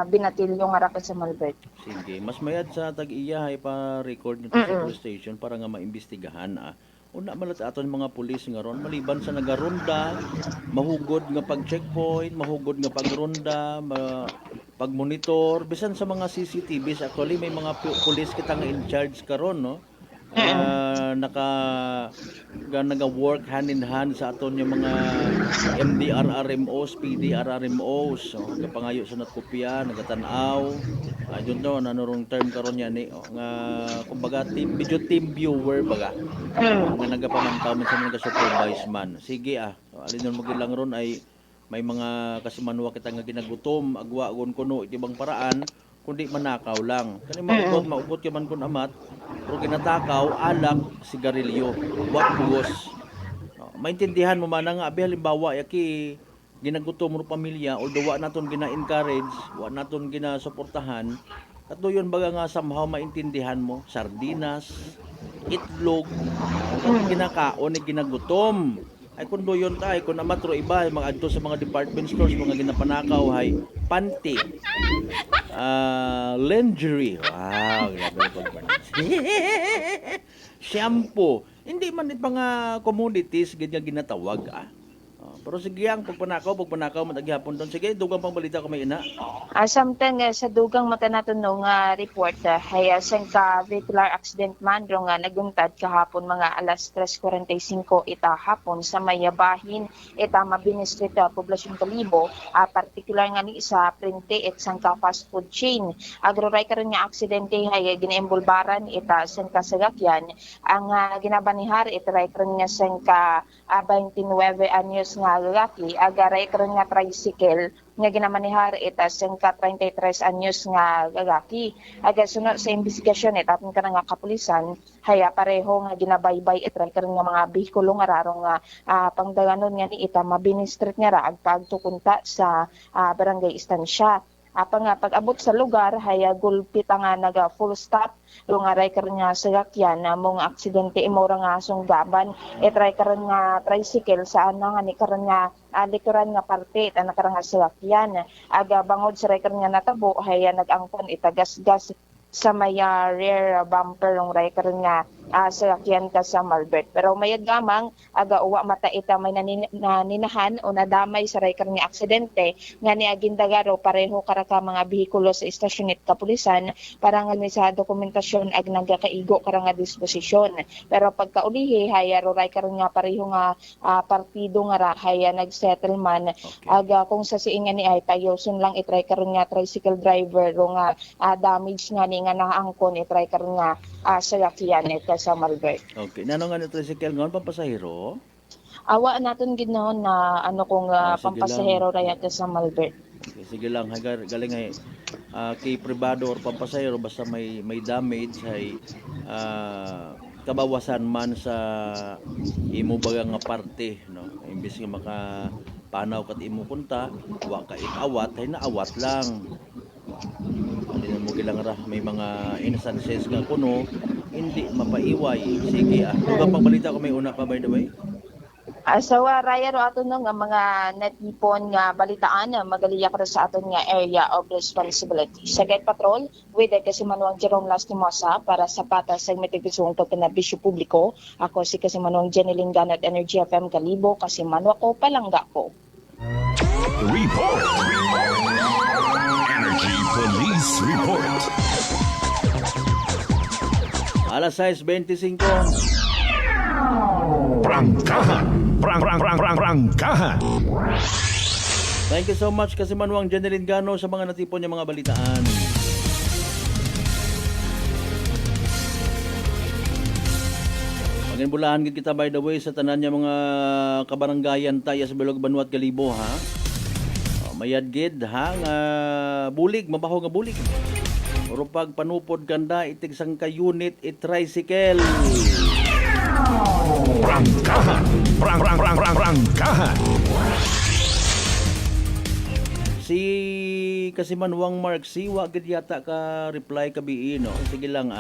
Speaker 1: binatilyo nga ra sa Malbert.
Speaker 8: Sige, mas mayad sa tag-iya ay pa record nito sa police station para nga maimbestigahan una malat aton mga pulis nga ron maliban sa nagaronda mahugod nga pag-checkpoint mahugod nga pagronda pag-monitor bisan sa mga CCTVs actually may mga pulis kita nga in charge karon no naga-work hand in hand sa aton yung mga MDRRMOs, PDRRMOs kapangayo sa natkopya nagatanaw I don't know nanurong term karon yan nga kumbaga video team viewer baga nga nagapamantaw man sa mga supervise man sige alin nun magilang ron ay may mga kasimanwa kita nga ginagutom agwagon kuno itibang paraan kundi manakaw lang kani maubot ka man kun amat pero ginatakaw alak sigarilyo wa bugos maintindihan mo man nga abi halimbawa yaki ginagutom mo pamilya although wa naton gina-encourage wa naton ginasuportahan katuyon baga nga somehow maintindihan mo sardinas itlog ginakaon ni ginagutom ay kung doyon tay kung amatro iba mag-adto sa mga department stores mga ginapanakaw hay panty lingerie wow grabe shampoo hindi man it mga commodities ganyan ginatawag pero sige ang pagpanakaw mataghapon doon sige dugang pang balita ko may ina
Speaker 1: samtang sa dugang makanatong report hay sangka vehicular accident man rong naguntad kahapon mga alas 3:45 ita hapon sa Mayabahin ita Mabini Street poblasyon Kalibo particular nga ni sa Printe at sangka fast food chain agroray karon nga aksidente hay ginaembulbaran ita sangka Sagakyan ang ginabanihar ita ray karon nga sangka 29 anyos nga lalaki agaray karon nga tricycle nga ginamanihar ita sangka 33 anyos nga lalaki. Aga sunod sa investigasyon aton kana nga kapulisan haya pareho nga ginabaybay itray karon nga mga bihikulo nga rarong nga pangdaganon nga ni ita mabinistret nga ra ag pagtukunta sa barangay istansya. Apa nga pag-abot sa lugar haya gulpit nga naga full stop lungaray karon nga sasakyan na mong aksidente imura nga sunggaban try karon nga tricycle sa nga ni karon nga likuran nga parte ta karon nga sasakyan aga bangod sa karon nga natabo haya nag-angkon itagas-gas sa may rear bumper ng ray karon nga sasakyan ka sa Malbert. Pero mayad gamang aga uwa mata ita may naninahan o nadamay sa ray karon nga aksidente nga ni agindagaro pareho kara ka mga bihikulo sa istasyon it kapulisan para nga sa dokumentasyon ag nagakaigo kara nga disposisyon. Pero pagkaulihi haya ray karon nga pareho nga partido nga ra haya nagsettle man aga kung sa siingan ni ay payoson lang itry karon nga tricycle driver ro nga damage nga ni nga naangkon itry karon nga sasakyan ita sa Malbert.
Speaker 8: Okay. Nano nga ni tricycle ngon pampasahero?
Speaker 1: Awa naton gid noon na kung pampasahero ra ita sa Malbert.
Speaker 8: Okay, sige lang hagar galing ay kay pribado or pampasahero basta may damage ay kabawasan man sa imo baga nga parte no. Imbis nga makapanaw kat imo punta, wa ka itawat ay naawat lang. Hindi mo kilang ra may mga instances nga kuno hindi mapaiway. Sige dugang pagbalita ko may una pa by the way.
Speaker 1: So raya ro aton nga mga natipon nga balitaan magaliyak ra sa aton nga area of responsibility. Sagad Patrol with Kasimanuang Jerome Lastimosa para sa patas sa metigisong pagkanabisyo publiko. Ako si Kasimanuang Jeneline Ganat Energy FM Kalibo Kasimanwa ko palangga ko.
Speaker 13: Report. Energy Police Report.
Speaker 8: Alas 6:25.
Speaker 13: Prangkahan. Prangkahan.
Speaker 8: Thank you so much kasi Manuang Jeneline Gano sa mga natipon niya mga balitaan. Maginbulahan gid kita by the way sa tanan niya mga kabaranggayan tayo sa Bilog Banwat Kalibo ha. Mayad gid ha nga bulig mabaho nga bulig. Oro pag panupod ganda itig sang ka unit tricycle.
Speaker 13: Prangkahan. Prangkahan.
Speaker 8: Si Kasimanwang Mark C. Wag gid yata ka reply kabi no. Sige lang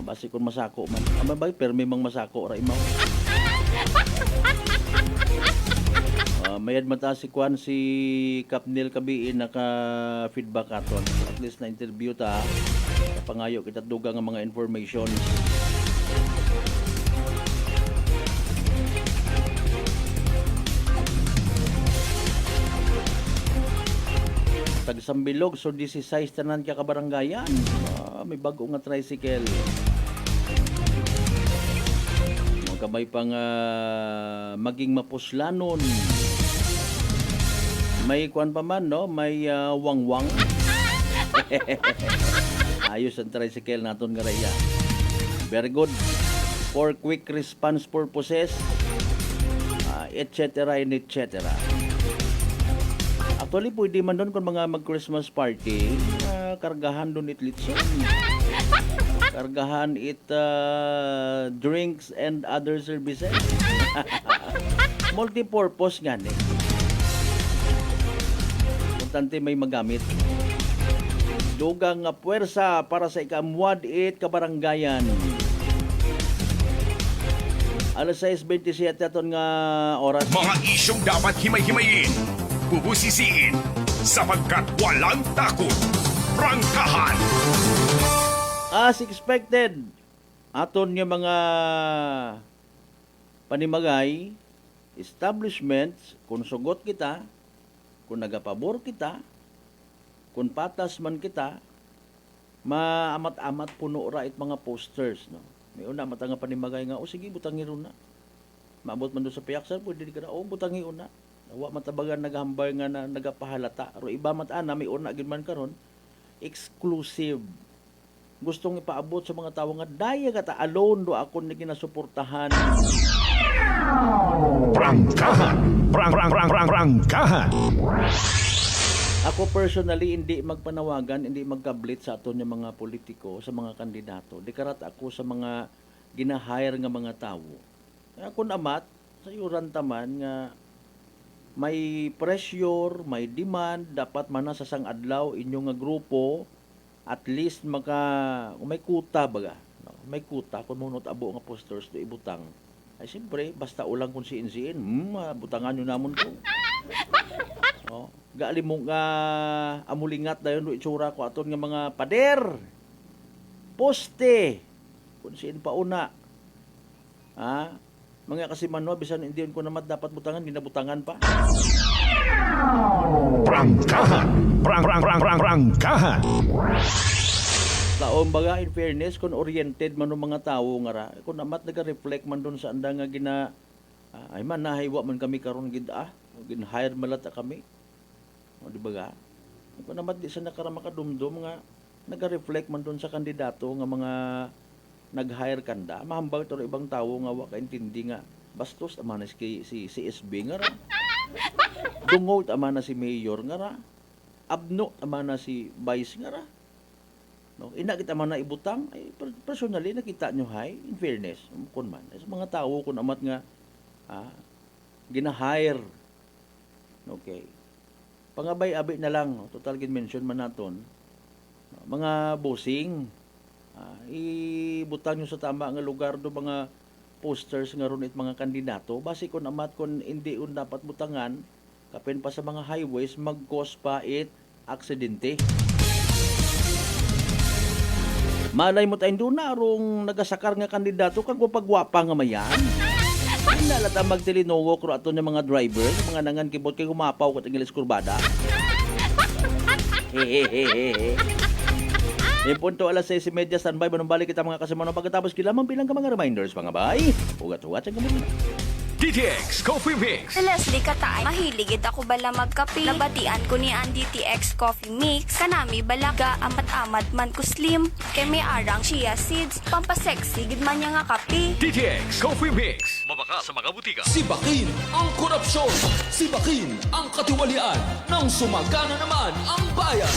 Speaker 8: basi kun masako man. Amabay permi mang masako ra imaw. Mayad mata si Kwan si Kapnil kabi naka feedback aton. At least na interview ta. Pangayo kita dugang nga mga information. Tagsambilog so 16 tanan kaya kabaranggayan. May bago nga tricycle. Magkabay pang maging mapuslanon. May kuan pa man no, may wangwang. Ayos ang tricycle naton nga raya. Very good. For quick response purposes, etc. and etc. Actually, pwede man doon kung mga mag-Christmas party, kargahan doon itlitson. Kargahan drinks and other services. Multi-purpose nga eh. Importante may magamit. Dugang nga puwersa para sa ikamuad kabaranggayan. Alas 6:27 aton nga oras.
Speaker 13: Mga isyong dapat himay-himayin. Bubusisiin sapagkat walang takot. Prangkahan.
Speaker 8: As expected, aton nga mga panimagay, establishments, kung sugot kita, kung nagapabor kita, kung patas man kita, maamat-amat puno ra it mga posters. No? May una, matanga panimagay nga, sige, butangi ron na. Maabot man doon sa piyaksan, pwede ka na, butangi una. Wa matabagan naghambay nga na nagapahalata. Ro iba matana may una gid man karon exclusive. Gustong ipaabot sa mga tawo nga daya kata alone do ako ni ginasuportahan.
Speaker 13: Prangkahan.
Speaker 8: Ako personally, hindi magpanawagan, hindi magkablit sa aton yung mga politiko, sa mga kandidato. Di karat ako sa mga ginahire nga mga tao. Ako namat, sa yuran taman nga may pressure, may demand, dapat man sa sang adlaw inyong nga grupo, at least may kuta baga. No? May kuta, kung munot abo nga posters do ibutang. Ay siyempre, basta ulang kung siin-siin, butangan nyo namon ko. No? Gali mo nga amulingat dayon do itsura ko aton nga mga pader, poste, kung siin pa una. Mga kasimanwa, bisan hindi ko naman dapat butangan, ginabutangan pa.
Speaker 13: Prangkahan.
Speaker 8: Taon baga, in fairness, kung oriented man ng mga tao nga ra, kung namat nag-reflect man doon sa anda nga ay man, nahiwa man kami karon gin-hire malata kami. O, di ba ga? Kung namat di sa nakaramakadumdum nga, nag-reflect man doon sa kandidato nga mga nag-hire kanda, mahambang ito ibang tao nga wakaintindi nga bastos tama na si SB nga ra, dungo tama na si Mayor nga ra, abno tama na si Vice nga ra, no? Ina kita man na ibutang, ay personally nakita nyo hay, in fairness kun man sa mga tao kun amat nga gina-hire, okay, pangabay-abay na lang, total gin-mention man naton mga bossing, ibutang nyo sa tama nga lugar do mga posters nga ron it mga kandidato, basi kun amat kun hindi un dapat butangan, kapin pa sa mga highways mag-cause pa it aksidente. Malay mo tayong doon na rong nagasakar nga kandidato kag pagwapa nga mayan. Nalata magtilinungo kro ato ng mga driver, mga nangan kibot kay humapaw kat English kurbada. Punto alas 6:30, standby ba nung balik kita mga kasama pagkatapos kilamang bilang ka mga reminders mga bay. Ugat-ugat sa gamit.
Speaker 7: DTX Coffee Mix.
Speaker 2: Leslie Katay, mahiligid ako bala magkape. Nabatian ko ni ang DTX Coffee Mix. Kanami balaga amat-amat man ko slim. Kay may arang chia seeds. Pampasexy gid man niya nga kape.
Speaker 7: DTX Coffee Mix. Mabaka sa mga butika.
Speaker 6: Sibakin ang korupsyon. Sibakin ang katiwalian. Nang sumagana naman ang bayan.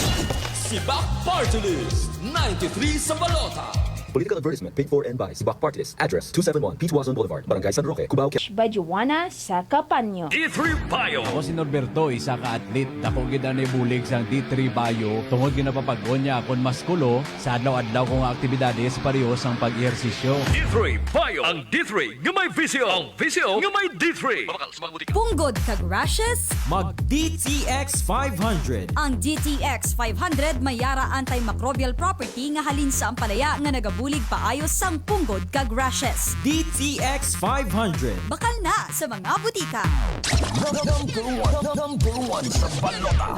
Speaker 6: Sibak Party List 93 sa balota.
Speaker 18: Political advertisement paid for and by Sibak Party List. Address 271 Pituazon Boulevard, Barangay San Roque, Cubao.
Speaker 14: Bajuana sa Kapanyo.
Speaker 7: D3 Bio.
Speaker 4: Ako si Norberto, isa ka atlet. Dako gid ani bulig sang D3 Bio. Tungod ginapapag-on niya akon maskulo sa adlaw-adlaw kong aktibidades parehas ang pag-ehersisyo.
Speaker 7: D3 Bio. Ang D3 nga may visyo. Ang visyo nga may D3. Mabakal sa mga butika.
Speaker 14: Punggod kag rashes.
Speaker 16: Mag DTX 500.
Speaker 14: Ang DTX 500 may yara antimicrobial property nga halin sa ampalaya nga nagabulig paayos sang punggod kag rashes.
Speaker 16: DTX 500.
Speaker 14: Bakal na sa mga butika.
Speaker 5: Number one sa balota.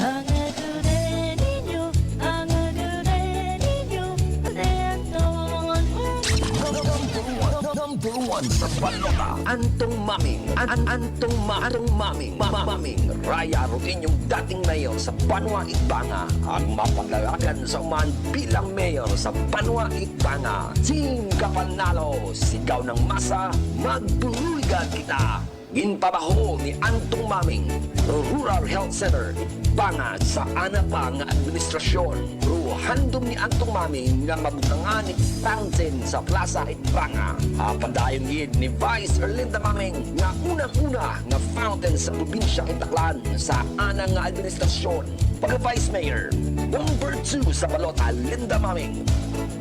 Speaker 5: Number one sa balota. Antong Maming. Antong Maming. Maming. Raya Rutin yung dating mayor sa Banwa Itbanga. Ang mapaglalagan sa umahan bilang mayor sa Banwa Itbanga. Team Kapanalo. Sigaw ng masa. Magbuligan kita. Ginpabaho ni Antong Maming. Rural Health Center. Itbanga sa anapang administrasyon. Handom ni Antong Maming nga mabutangan ni fountain sa Plaza Itbanga. Padayon gid ni Vice Erlinda Maming nga unang-una nga fountain sa probinsya Kitaklan sa anang nga administrasyon. Pagka-Vice Mayor, number 2 sa balota, Linda Maming.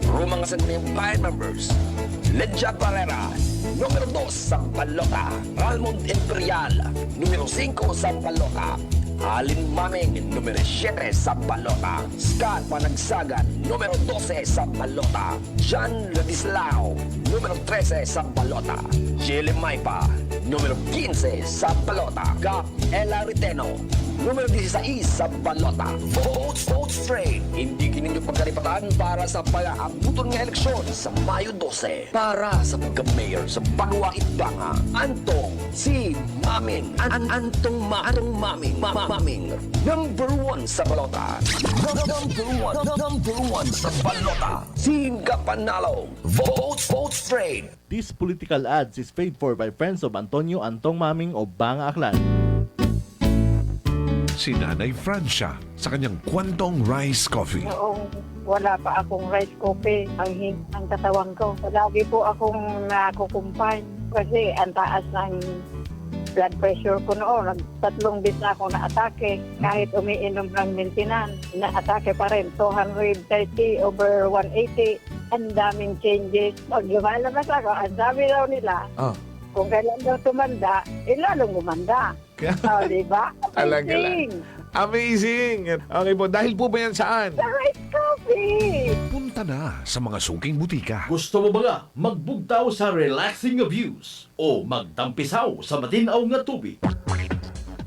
Speaker 5: Rumang sa bayan members, Ledja Barrera, numero 2 sa balota, Almond Imperial, numero 5 sa balota, Alin Maming, numero 7 sa balota. Scott Panagsagan, numero 12 sa balota. John Ladislao, numero 13 sa balota. Chile Maipa, numero 15 sa balota. Cap Ella Riteno, numero 16 sa balota. Vote straight. Hindi kininyo pagkalipatan para sa pag-aabuton ng eleksyon sa Mayo 12. Para sa pagka-mayor sa Banwa Itbanga, Antong si Maming. Antong Maming. Maming. Number 1 sa balota. Number one sa balota. Team Kapanalo. Vote straight.
Speaker 3: This political ads is paid for by friends of Antonio Antong Maming of Banga Aklan.
Speaker 13: Si Nanay Francia sa kanyang kwantong rice coffee.
Speaker 9: Noong wala pa akong rice coffee, ang katawan ko. Lagi po akong nakukumpay kasi ang taas ng blood pressure ko noon. 3 bis na ako na-atake. Kahit umiinom ng maintenance, na-atake pa rin. 230/180. Ang daming changes. Pag lumalabas ako, ang sabi daw nila, kung kailan daw tumanda, lalong gumanda. Diba?
Speaker 13: Talaga lang. Amazing! Okay po, dahil po ba yan saan?
Speaker 9: Sa rice coffee!
Speaker 13: Punta na sa mga suking butika.
Speaker 10: Gusto mo ba nga magbugtaw sa relaxing views o magtampisaw sa matinaw nga tubig?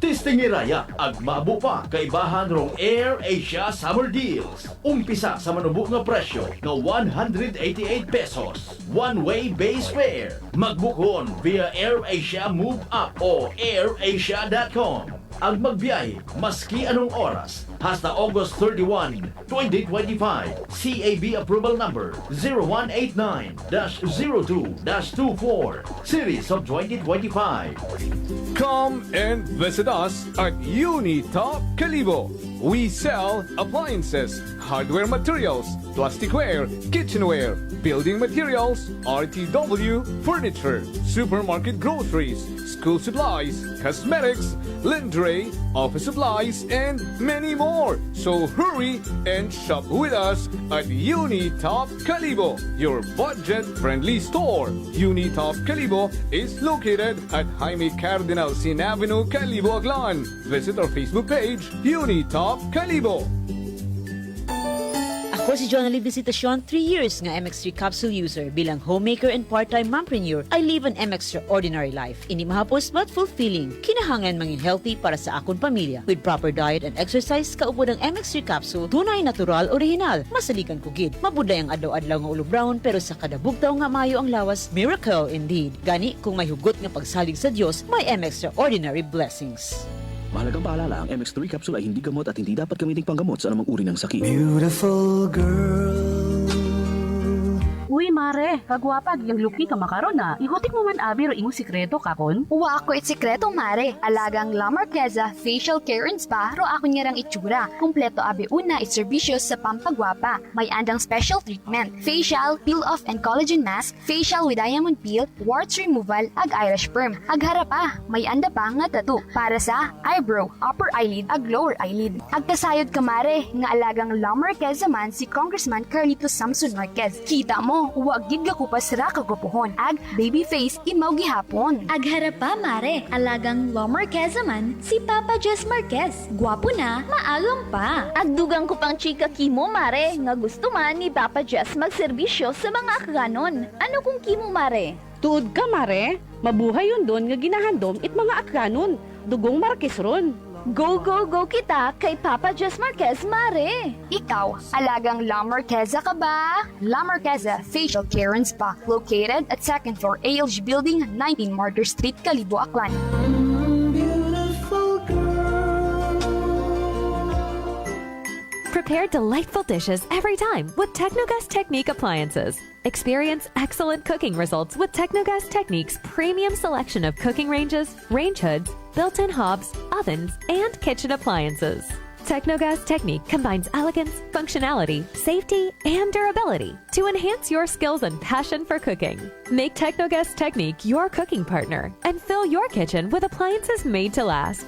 Speaker 10: Tisting iraya ag maabo pa kaibahan rong Air Asia Summer Deals. Umpisa sa manubo nga presyo na 188 pesos. One-way base fare. Magbukon via Air Asia Move Up o airasia.com. Ag magbiyahe maski anong oras hasta August 31, 2025. CAB approval number 0189-02-24 Series of 2025.
Speaker 21: Come and visit us at Unitop Calibo. We sell appliances, hardware materials, plasticware, kitchenware, building materials, RTW, furniture, supermarket groceries, school supplies, cosmetics, lingerie, office supplies, and many more. So hurry and shop with us at Unitop Calibo, your budget-friendly store. Unitop Calibo is located at Jaime Cardinal Sin Avenue, Calibo, Aklan. Visit our Facebook page, Unitop Calibo.
Speaker 11: Ako si John Ali Visitacion, 3 years nga MX3 capsule user. Bilang homemaker and part-time mompreneur, I live an extraordinary life. Ini mahapos but fulfilling. Kinahangan mangin healthy para sa akon pamilya. With proper diet and exercise, kaupo ng MX3 capsule, tunay, natural, original. Masaligan kugid. Mabuday ang adlaw-adlaw nga ulo brown, pero sa kada bugtaw nga mayo ang lawas, miracle indeed. Gani, kung may hugot nga pagsalig sa Dios, may extraordinary blessings.
Speaker 18: Mahalagang paalala, ang MX3 capsule ay hindi gamot at hindi dapat gamiting panggamot sa anumang uri ng sakit.
Speaker 22: Beautiful girl.
Speaker 19: Uy, mare, kagwapag yung luki ka makaron na. Ihutik mo man abi ro imong sikreto kakon.
Speaker 2: Uwa ako sikreto, mare. Alagang La Marqueza Facial Care and Spa ro ako niyarang itsura. Kumpleto abi una iserbisyo sa pampagwapa. May andang special treatment, facial, peel-off and collagen mask, facial with diamond peel, warts removal, ag eyelash perm. Ag harapa, may anda pa nga tattoo para sa eyebrow, upper eyelid, ag lower eyelid. Ag kasayod ka, mare, nga alagang La Marqueza man si Congressman Carlito Samson Marquez. Kita mo, huwag gid ka kupas ra kagupuhon. Ag baby face imaw gihapon.
Speaker 23: Ag harapa, mare, alagang La Marqueza man si Papa Jess Marquez. Gwapo na, maagam pa.
Speaker 24: Ag dugang ko pang chika kimo, mare, nga gusto man ni Papa Jess magserbisyo sa mga akganon. Ano kung kimo, mare?
Speaker 19: Tuod ka, mare. Mabuhay yun doon nga ginahandom it mga akganon. Dugong Marquez ron.
Speaker 24: Go, go, go kita kay Papa Jess Marquez, mare!
Speaker 2: Ikaw, alagang La Marqueza ka ba? La Marqueza Facial Care and Spa, located at 2nd floor ALG Building, 19 Martyr Street, Calibo, Aklan.
Speaker 25: Prepare delightful dishes every time with Technogas Technique appliances. Experience excellent cooking results with Technogas Technique's premium selection of cooking ranges, range hoods, built-in hobs, ovens, and kitchen appliances. Technogas Technique combines elegance, functionality, safety, and durability to enhance your skills and passion for cooking. Make Technogas Technique your cooking partner and fill your kitchen with appliances made to last.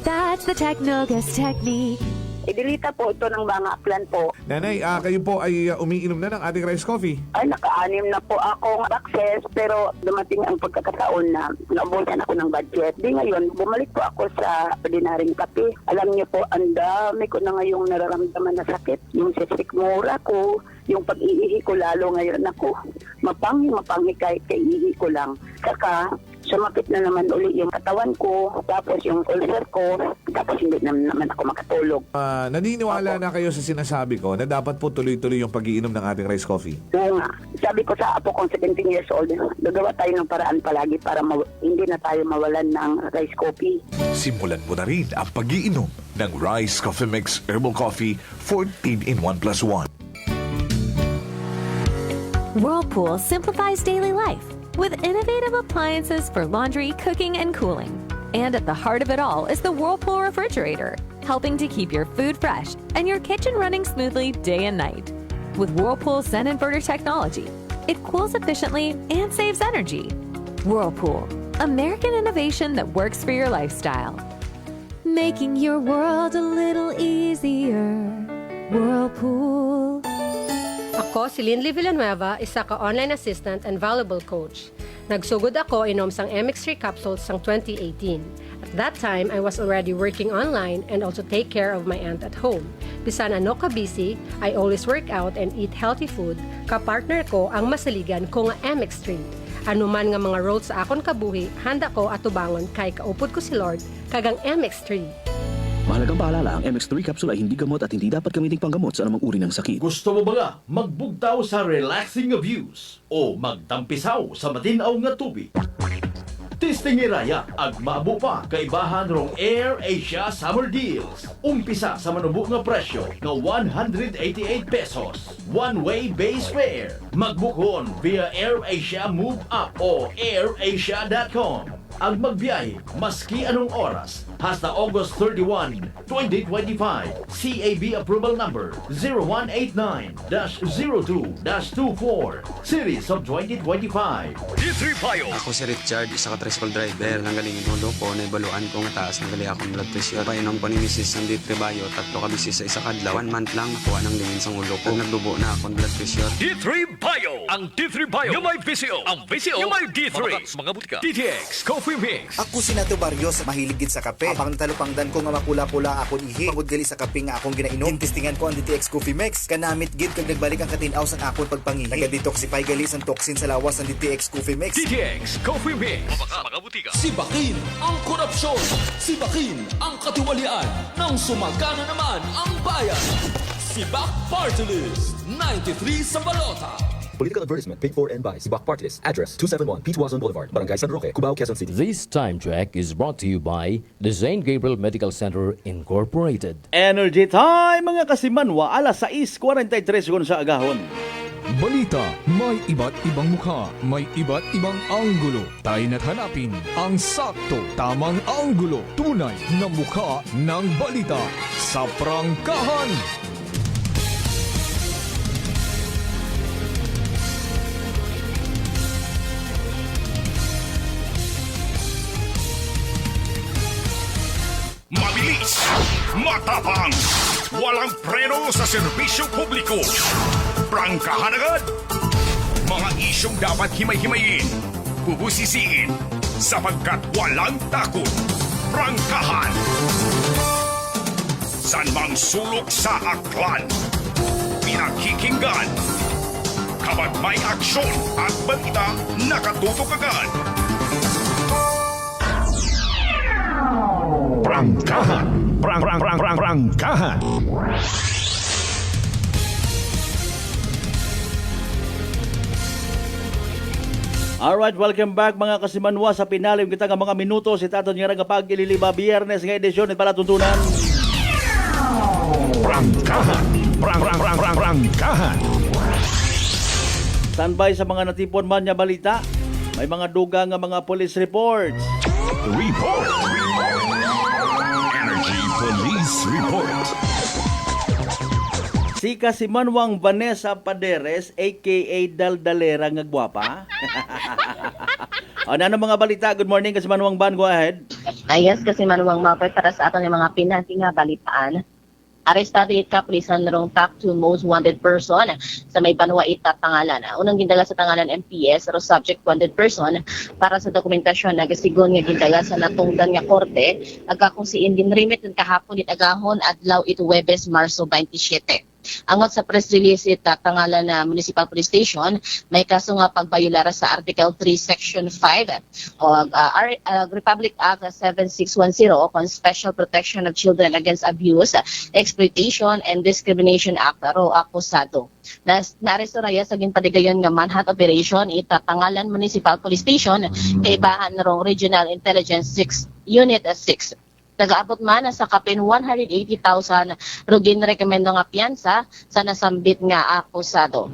Speaker 25: That's the Technogas Technique.
Speaker 9: Idilita po ito ng mga Aklan po.
Speaker 13: Nanay, kayo po ay umiinom na ng ating rice coffee.
Speaker 9: Ay, naka-anim na po akong access, pero dumating ang pagkakataon na naubusan ako ng budget. Di ngayon, bumalik po ako sa ordinaryong kape. Alam niyo po, ang dami ko na ngayong nararamdaman na sakit. Yung sisikmura ko, yung pag-iihi ko lalo ngayon ako. Mapanghi kahit kaiihi ko lang. Saka, sumakit na naman uli yung katawan ko, tapos yung ulcer ko, tapos hindi naman ako makatulog.
Speaker 13: Naniniwala na kayo sa sinasabi ko na dapat po tuloy-tuloy yung pag-iinom ng ating rice coffee?
Speaker 9: Oo nga. Sabi ko sa apo kong 17 years old, gagawa tayo ng paraan palagi para hindi na tayo mawalan ng rice coffee.
Speaker 13: Simulan mo na rin ang pag-iinom ng Rice Coffee Mix Herbal Coffee 14 in 1+1.
Speaker 25: Whirlpool simplifies daily life. with innovative appliances for laundry, cooking, and cooling. And at the heart of it all is the Whirlpool refrigerator, helping to keep your food fresh and your kitchen running smoothly day and night. With Whirlpool Zen Inverter technology, it cools efficiently and saves energy. Whirlpool, American innovation that works for your lifestyle. Making your world a little easier. Whirlpool.
Speaker 1: Ako si Linley Villanueva, isa ka online assistant and valuable coach. Nagsugod ako inom sang MX3 capsules sang 2018. At that time, I was already working online and also take care of my aunt at home. Bisan ano ka busy, I always work out and eat healthy food. Kapartner ko ang masaligan ko nga MX3. Ano man nga mga roles sa akon kabuhi, handa ko atubangon kay kaupod ko si Lord kagang MX3.
Speaker 18: Mahalagang paalala, ang MX3 capsule ay hindi gamot at hindi dapat gamiting panggamot sa anumang uri ng sakit.
Speaker 10: Gusto mo ba nga magbugtaw sa relaxing views o magtampisaw sa matinaw nga tubig? Testing Raya ag maabo pa kaibahan rong Air Asia Summer Deals. Umpisa sa manubo nga presyo na 188 pesos. One-way base fare. Magbukon via Air Asia Move Up o airasia.com. Ang magbiyahe maski anong oras hasta August 31, 2025. CAB approval number 0189-02-24 Series of 2025.
Speaker 7: D3 Bio.
Speaker 12: Ako si Richard, isa ka tricycle driver. Nanggaling ulo ko, naibaluan ko nga taas ng gali akong blood pressure. Painom ko ni Mrs. ng D3 Bio, 3 ka bisis sa isa kadlaw. 1 month lang nakuha ng lingin sa ulo ko. Nagdubo na akong blood pressure.
Speaker 7: D3 Bio. Ang D3 Bio yung may VCO. Ang VCO yung may D3. Mga butika. DTX Coffee Mix.
Speaker 15: Ako si Nato Barrios, mahiligid sa kape. Apang talupangdan ko nga makula-pula akong ihi. Pagod gali sa kape nga akong ginainom. Tintistingan ko ang DTX Coffee Mix. Kanamit gid kag nagbalik ang katinaw sa akong pagpangihi. Naga-detoxify gali sa toxin sa lawas ng DTX Coffee Mix.
Speaker 7: DTX Coffee Mix. Mga butika.
Speaker 6: Sibakin ang korupsyon. Sibakin ang katiwalian. Nang sumagana naman ang bayan. Sibak Party List 93 sa balota.
Speaker 18: Political advertisement paid for and by Sibak Party List. Address 271 Pituazon Boulevard, Barangay San Roque, Cubao, Quezon City.
Speaker 17: This time check is brought to you by the St. Gabriel Medical Center Incorporated.
Speaker 8: Energy time mga kasimanwa, alas 6:43 sekundos sa agahon.
Speaker 6: Balita, may iba't ibang mukha, may iba't ibang anggulo. Tayo na't hanapin ang sakto, tamang anggulo, tunay na mukha ng balita sa prangkahan.
Speaker 20: Mabilis, matapang, walang preno sa serbisyo publiko. Prangkahan agad. Mga isyong dapat himay-himayin, bubusisiin, sapagkat walang takot. Prangkahan. San mang sulok sa aklan, pinakikinggan. Kapag may aksyon at balita, nakatutok agad. Prangkahan. Prangkahan.
Speaker 8: Alright, welcome back mga kasimanwa sa pinalim kita nga mga minuto si taton nga nagapag ililiba biyernes nga edisyon at palatuntunan.
Speaker 20: Prangkahan. Prangkahan.
Speaker 8: Standby sa mga natipon man nga balita. May mga duga nga mga police reports.
Speaker 20: Report. Energy Police Report.
Speaker 8: Si Kasimanwang Vanessa Paderes, a.k.a. Daldalera nga gwapa. Ano mga balita? Good morning, Kasimanwang Van. Go ahead.
Speaker 26: Yes, Kasimanwang Mapay para sa aton yung mga pinansi nga balitaan. Arestado ka pulisan rong top 2 most wanted person sa may Banwa Ita pangalan. Unang gindala sa tangalan MPS ro subject wanted person para sa dokumentasyon nagasigon nga gindala sa natungdan nga korte aga kung si Indin Remit kahapon it agahon adlaw ito Huwebes Marso 27. Angot sa press release ita tangalan na Municipal Police Station, may kaso nga pagbayulara sa Article 3 Section 5 o Republic Act 7610 on Special Protection of Children Against Abuse, Exploitation and Discrimination Act ro akusado. Naresto raya sa ginpadigayon nga manhunt operation ita tangalan Municipal Police Station kay bahan rong Regional Intelligence 6 Unit 6. Nagaabot man sa kapin 180,000 rugin rekomendo nga piyansa sa nasambit nga akusado.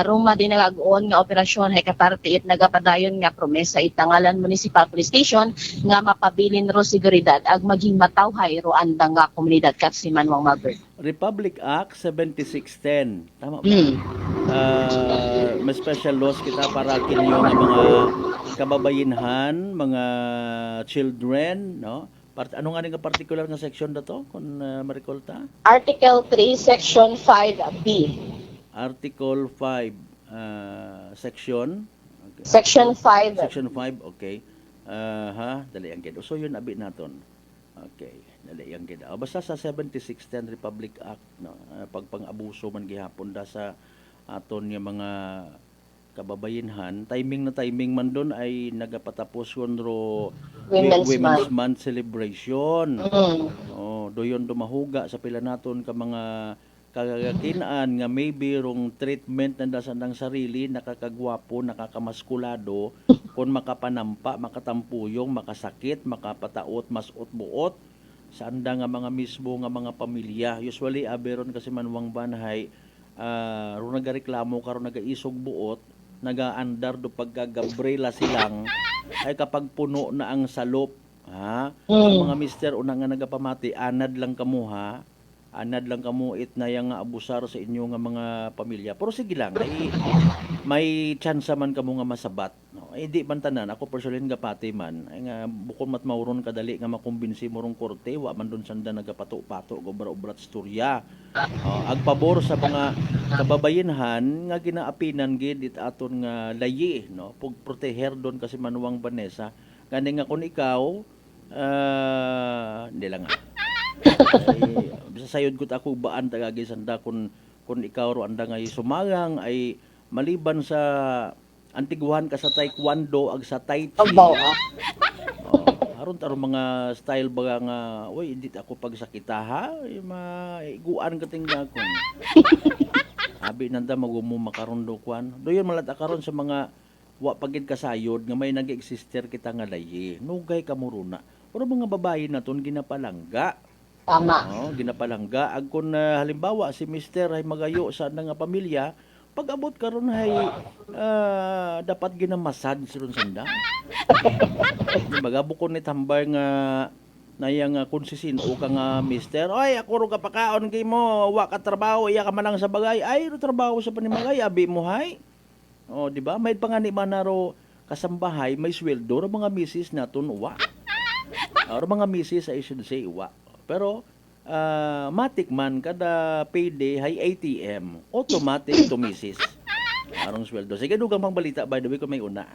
Speaker 26: Ruma din nagagoon nga operasyon hay kapartiit nagapadayon nga promesa itangalan Municipal Police Station nga mapabilin ro seguridad ag maging matawhay ro andang nga komunidad kat si Manuang Malbert.
Speaker 8: Republic Act 7610. Tama ba? May special laws kita para kinyo ng mga kababayinhan, mga children, no? Ano nga nga particular nga section na to, kung ma-recall ta?
Speaker 26: Article 3, Section 5B.
Speaker 8: Article 5, Section? Okay.
Speaker 26: Section 5.
Speaker 8: Section 5, okay. Dali ang gid. So yun abi naton. Okay, dali ang gid. Basta sa 7610 Republic Act, no, pagpang-abuso man gihapon da sa aton yung mga kababayinhan, timing man doon ay nagapatapos yun ro Women's Month celebration. Doyon dumahuga sa pila naton ka mga kagakinaan nga maybe rong treatment na dasan ng sarili, nakakagwapo, nakakamaskulado, kung makapanampa, makatampuyong, makasakit, makapataot, masot-buot, sa anda nga mga mismo nga mga pamilya. Usually, aberon kasi Manuang Banhay, ro nagareklamo karon nagaisog buot, nagaandar do pagkagabrela silang ay kapag puno na ang salop, ang mga mister una nga nagapamati, anad lang kamo it na yang abusar sa inyo nga mga pamilya. Pero sige lang, may chance man kamo nga masabat, no? Di man tanan, ako personally nga pati man ay nga bukod mat mauron kadali nga makumbinsi mo rong korte, wa man don sanda nagapato-pato gobra-obrat storya. Agpabor sa mga kababayinhan nga ginaapinan gid it aton nga layi, no? Proteher don kasi Manuang Vanessa gani nga kun ikaw hindi lang nga bisa sayod ko ako baan tagagi sanda kun ikaw ro anda nga sumagang ay maliban sa antiguhan ka sa taekwondo ag sa tai chi. Aron taro mga style baga nga oy hindi ako pagsakita ha maiguan ka tingga kon. Abi nanda magumo makarondo kwan. Doyon malata karon sa mga wa pagid kasayod nga may nag-exister kita nga layi. Nugay kamuruna. Pero mga babae naton ginapalangga.
Speaker 26: Tama.
Speaker 8: Ginapalangga. Ag kung halimbawa si mister ay magayo sa nga pamilya, pag abot karon ay dapat ginamasad siron sanda. Magabo ko ni tambay nga nayang konsisin o ka nga mister, oy ako ro kapakaon kay mo, wa ka trabaho, iya ka manang sa bagay, ay ro trabaho sa panimagay, abi mo hay. Di ba? May pangani man naro kasambahay, may sweldo ro mga misis naton wa. Ro mga misis I should say wa. Pero matik man kada payday hay ATM, automatic to misis. Arong sweldo. Sige dugang pang balita by the way kung may una.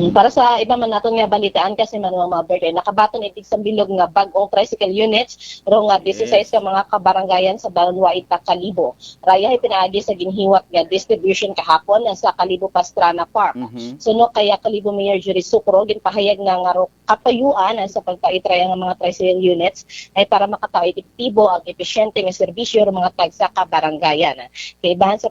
Speaker 26: Para sa iba man naton nga balitaan kasi Manuang Malbert nakabaton itig sa bilog nga bag-ong tricycle units ro nga 16 ka mga kabarangayan sa Banwa Ita Kalibo. Raya ay pinaagi sa ginhiwat nga distribution kahapon sa Kalibo Pastrana Park. Suno kaya Kalibo Mayor Jury Sucro ginpahayag nga ro kapayuan sa pagpaitraya nga mga tricycle units ay para makataw epektibo ang epesyente nga serbisyo ro mga tag sa kabarangayan. Kay bahan sa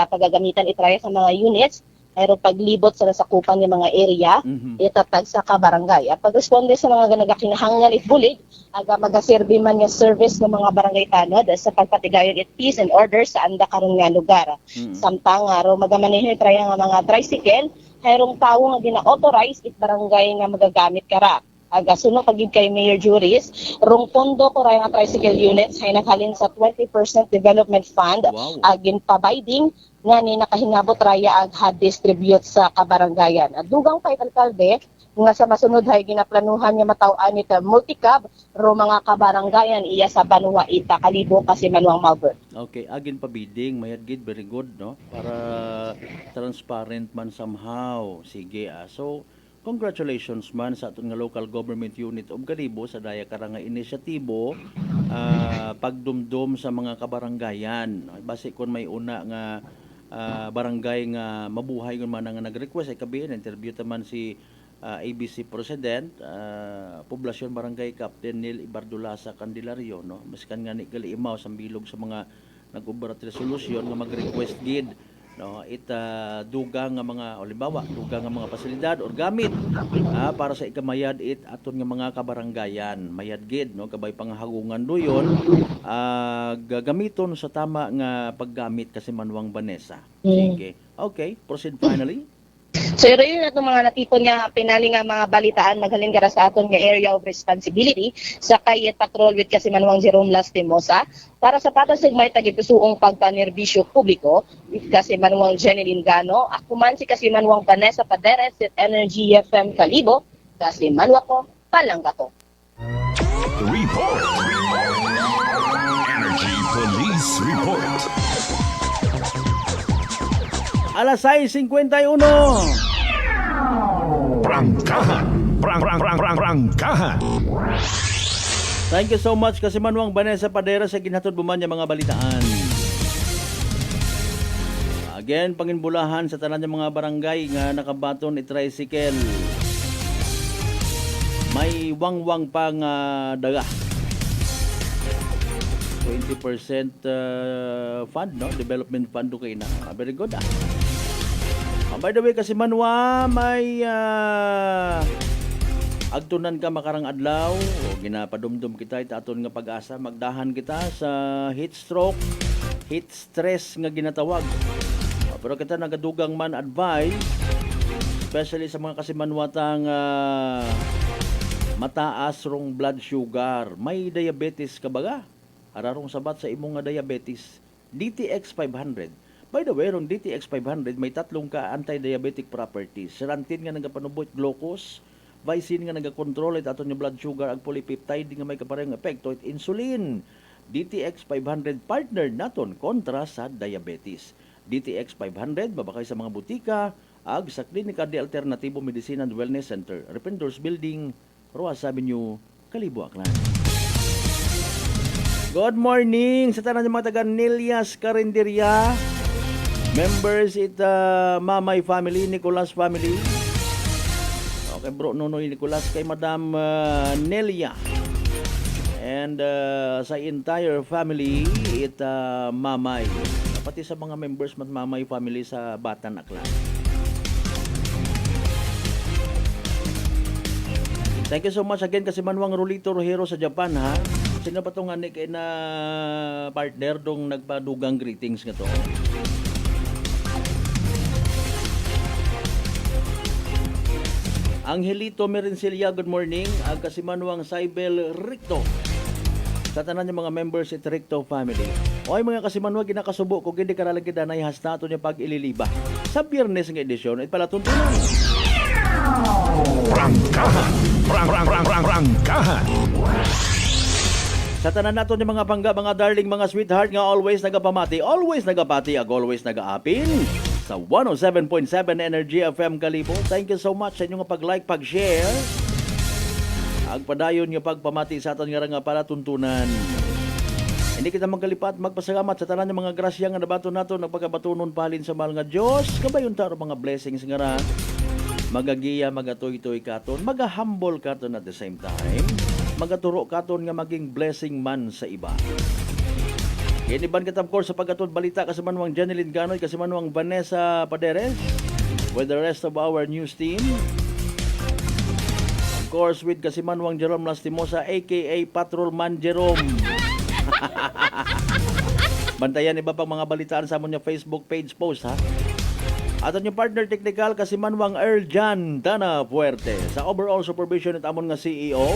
Speaker 26: pagagamitan itraya sa mga units mayroong paglibot sa nasakupan ng mga area, itatag sa kabarangay. At pagresponde sa mga nagakinahanglan itbulig, aga magaserbi man nga service ng mga barangay tanod sa pagpatigayon it peace and order sa anda karon nga lugar. Samtang aro magamaneho traya nga mga tricycle, mayroong tawo nga gina-authorize it barangay nga magagamit kara. Aga sunod pagid kay Mayor Juris, rong pondo ko ray nga tricycle units ay naghalin sa 20% development fund agin pabiding nga ni nakahingabot raya ag ha-distribute sa kabarangayan. At dugang pa alkalde nga sa masunod hay ginaplanuhan nga mataw-an ita multicab ro mga kabarangayan iya sa Banwa Ita Kalibo kasi Manuang Malbert.
Speaker 8: Okay, agin pabiding mayad gid very good no para transparent man somehow. Sige so congratulations man sa aton nga local government unit of Kalibo sa daya karang nga inisyatibo pagdumdum sa mga kabarangayan. Base kon may una nga barangay nga mabuhay kun man nga nag-request ay kabihin interview taman si ABC President Poblasyon Barangay Captain Neil Ibardulasa Candelario no maskan nga ni gali imaw sa bilog sa mga nag-ubarat resolusyon nga mag-request gid no, dugang nga mga halimbawa dugang nga mga pasilidad or gamit para sa ikamayad aton nga mga kabaranggayan mayad gid no kabay panghagungan doyon gagamiton sa tama nga paggamit kasi Manuang Vanessa. Sige. Okay, proceed finally.
Speaker 26: So yun na itong mga natipon nga pinali nga mga balitaan maghalin kara sa aton nga area of responsibility sa kayet patrol with kasi Manuang Jerome Lastimosa para sa patas may tagipisuong pagpanerbisyo publiko with kasi Manuang Jeneline Gano ako man si kasi Manuang Vanessa Paderes at Energy FM Kalibo kasi Manwa ko Palanggato.
Speaker 20: Report. Energy Police Report.
Speaker 8: Alas 6:51.
Speaker 20: Prangkahan. Prangkahan.
Speaker 8: Thank you so much kasi Manuang Vanessa Padera sa ginhatod buman niya mga balitaan. Again, panginbulahan sa tanan ng mga barangay nga nakabaton tricycle. May wangwang pang daga. 20% fund, no? Development fund do kayo na. Very good, by the way, kasi Manwa, may agtunan ka makarang adlaw o ginapadumdum kita aton nga pag-asa magdahan kita sa heat stroke, heat stress nga ginatawag. Pero kita nagadugang man advice especially sa mga kasimanwatang mataas rong blood sugar. May diabetes ka baga? Ararong sabat sa imong nga diabetes. DTX 500. By the way, rong DTX 500 may tatlong ka anti-diabetic properties. Serantin nga nagapanubot glucose, vicin nga nagakontrol it aton yung blood sugar, ag polypeptide nga may kaparehong epekto it insulin. DTX 500 partner naton kontra sa diabetes. DTX 500 babakay sa mga butika ag sa Klinika de Alternativo Medicine and Wellness Center, Rependors Building, Roas Avenue, Kalibo, Aklan. Good morning sa tanan ng mga taga Nelias Carinderia. Members Mamay family, Nicolas family. Okay, bro Nonoy Nicolas kay Madam Nelia. And sa entire family, Mamay. Pati sa mga members Mamay family sa Batan, Aklan. Thank you so much again kasi Manuang Rolito Rojero sa Japan, ha. Sino ba itong kay na partner dong nagpadugang greetings nga to? Angelito Merencilia, good morning. Ag kasi Manuang Saibel Ricto. Sa tanan ng mga members sa Ricto family. Oy mga kasimanwa ginakasubo kung hindi karalagid na ihasta ito niya pag ililiba. Sa Biyernes ng edisyon, ay palatuntunan.
Speaker 20: Prangkahan. Prangkahan.
Speaker 8: Sa tanan nato ng mga bangga, mga darling, mga sweetheart nga always nagapamati, always nagapati, ag always nagaapin sa 107.7 Energy FM Kalibo. Thank you so much sa inyong pag-like, pag-share. Agpadayon nga pagpamati sa aton nga palatuntunan. Hindi kita magkalipat, magpasalamat sa tanan ng mga grasya nga nabato nato nagpagabatunon palin sa mahal nga Dios. Kabayon taro mga blessings nga ra. Magagiya, magatoy-toy katon, magahumble katon at the same time. Magaturo katon nga maging blessing man sa iba. Iniban kita of course sa pagkatod balita kasi Manuang Jeneline Ganoy, kasi Manuang Vanessa Paderes with the rest of our news team. Of course with kasi Manuang Jerome Lastimosa aka Patrolman Jerome. Bantayan iba pang mga balitaan sa amon Facebook page post, ha. Aton yung partner technical kasi Manuang Earl Jan Dana Puerte sa overall supervision at amon nga CEO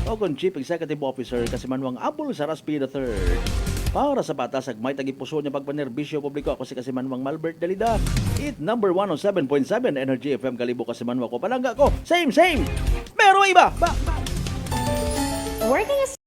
Speaker 8: o kung Chief Executive Officer kasi Manuang Abul Saraspi III. Para sa batas ag may tagipuso niya pagpanerbisyo publiko ako si kasi Manuang Malbert Dalida. It number 107.7 Energy FM Kalibo kasi Manuang ko palangga ko. Same. Pero iba. Working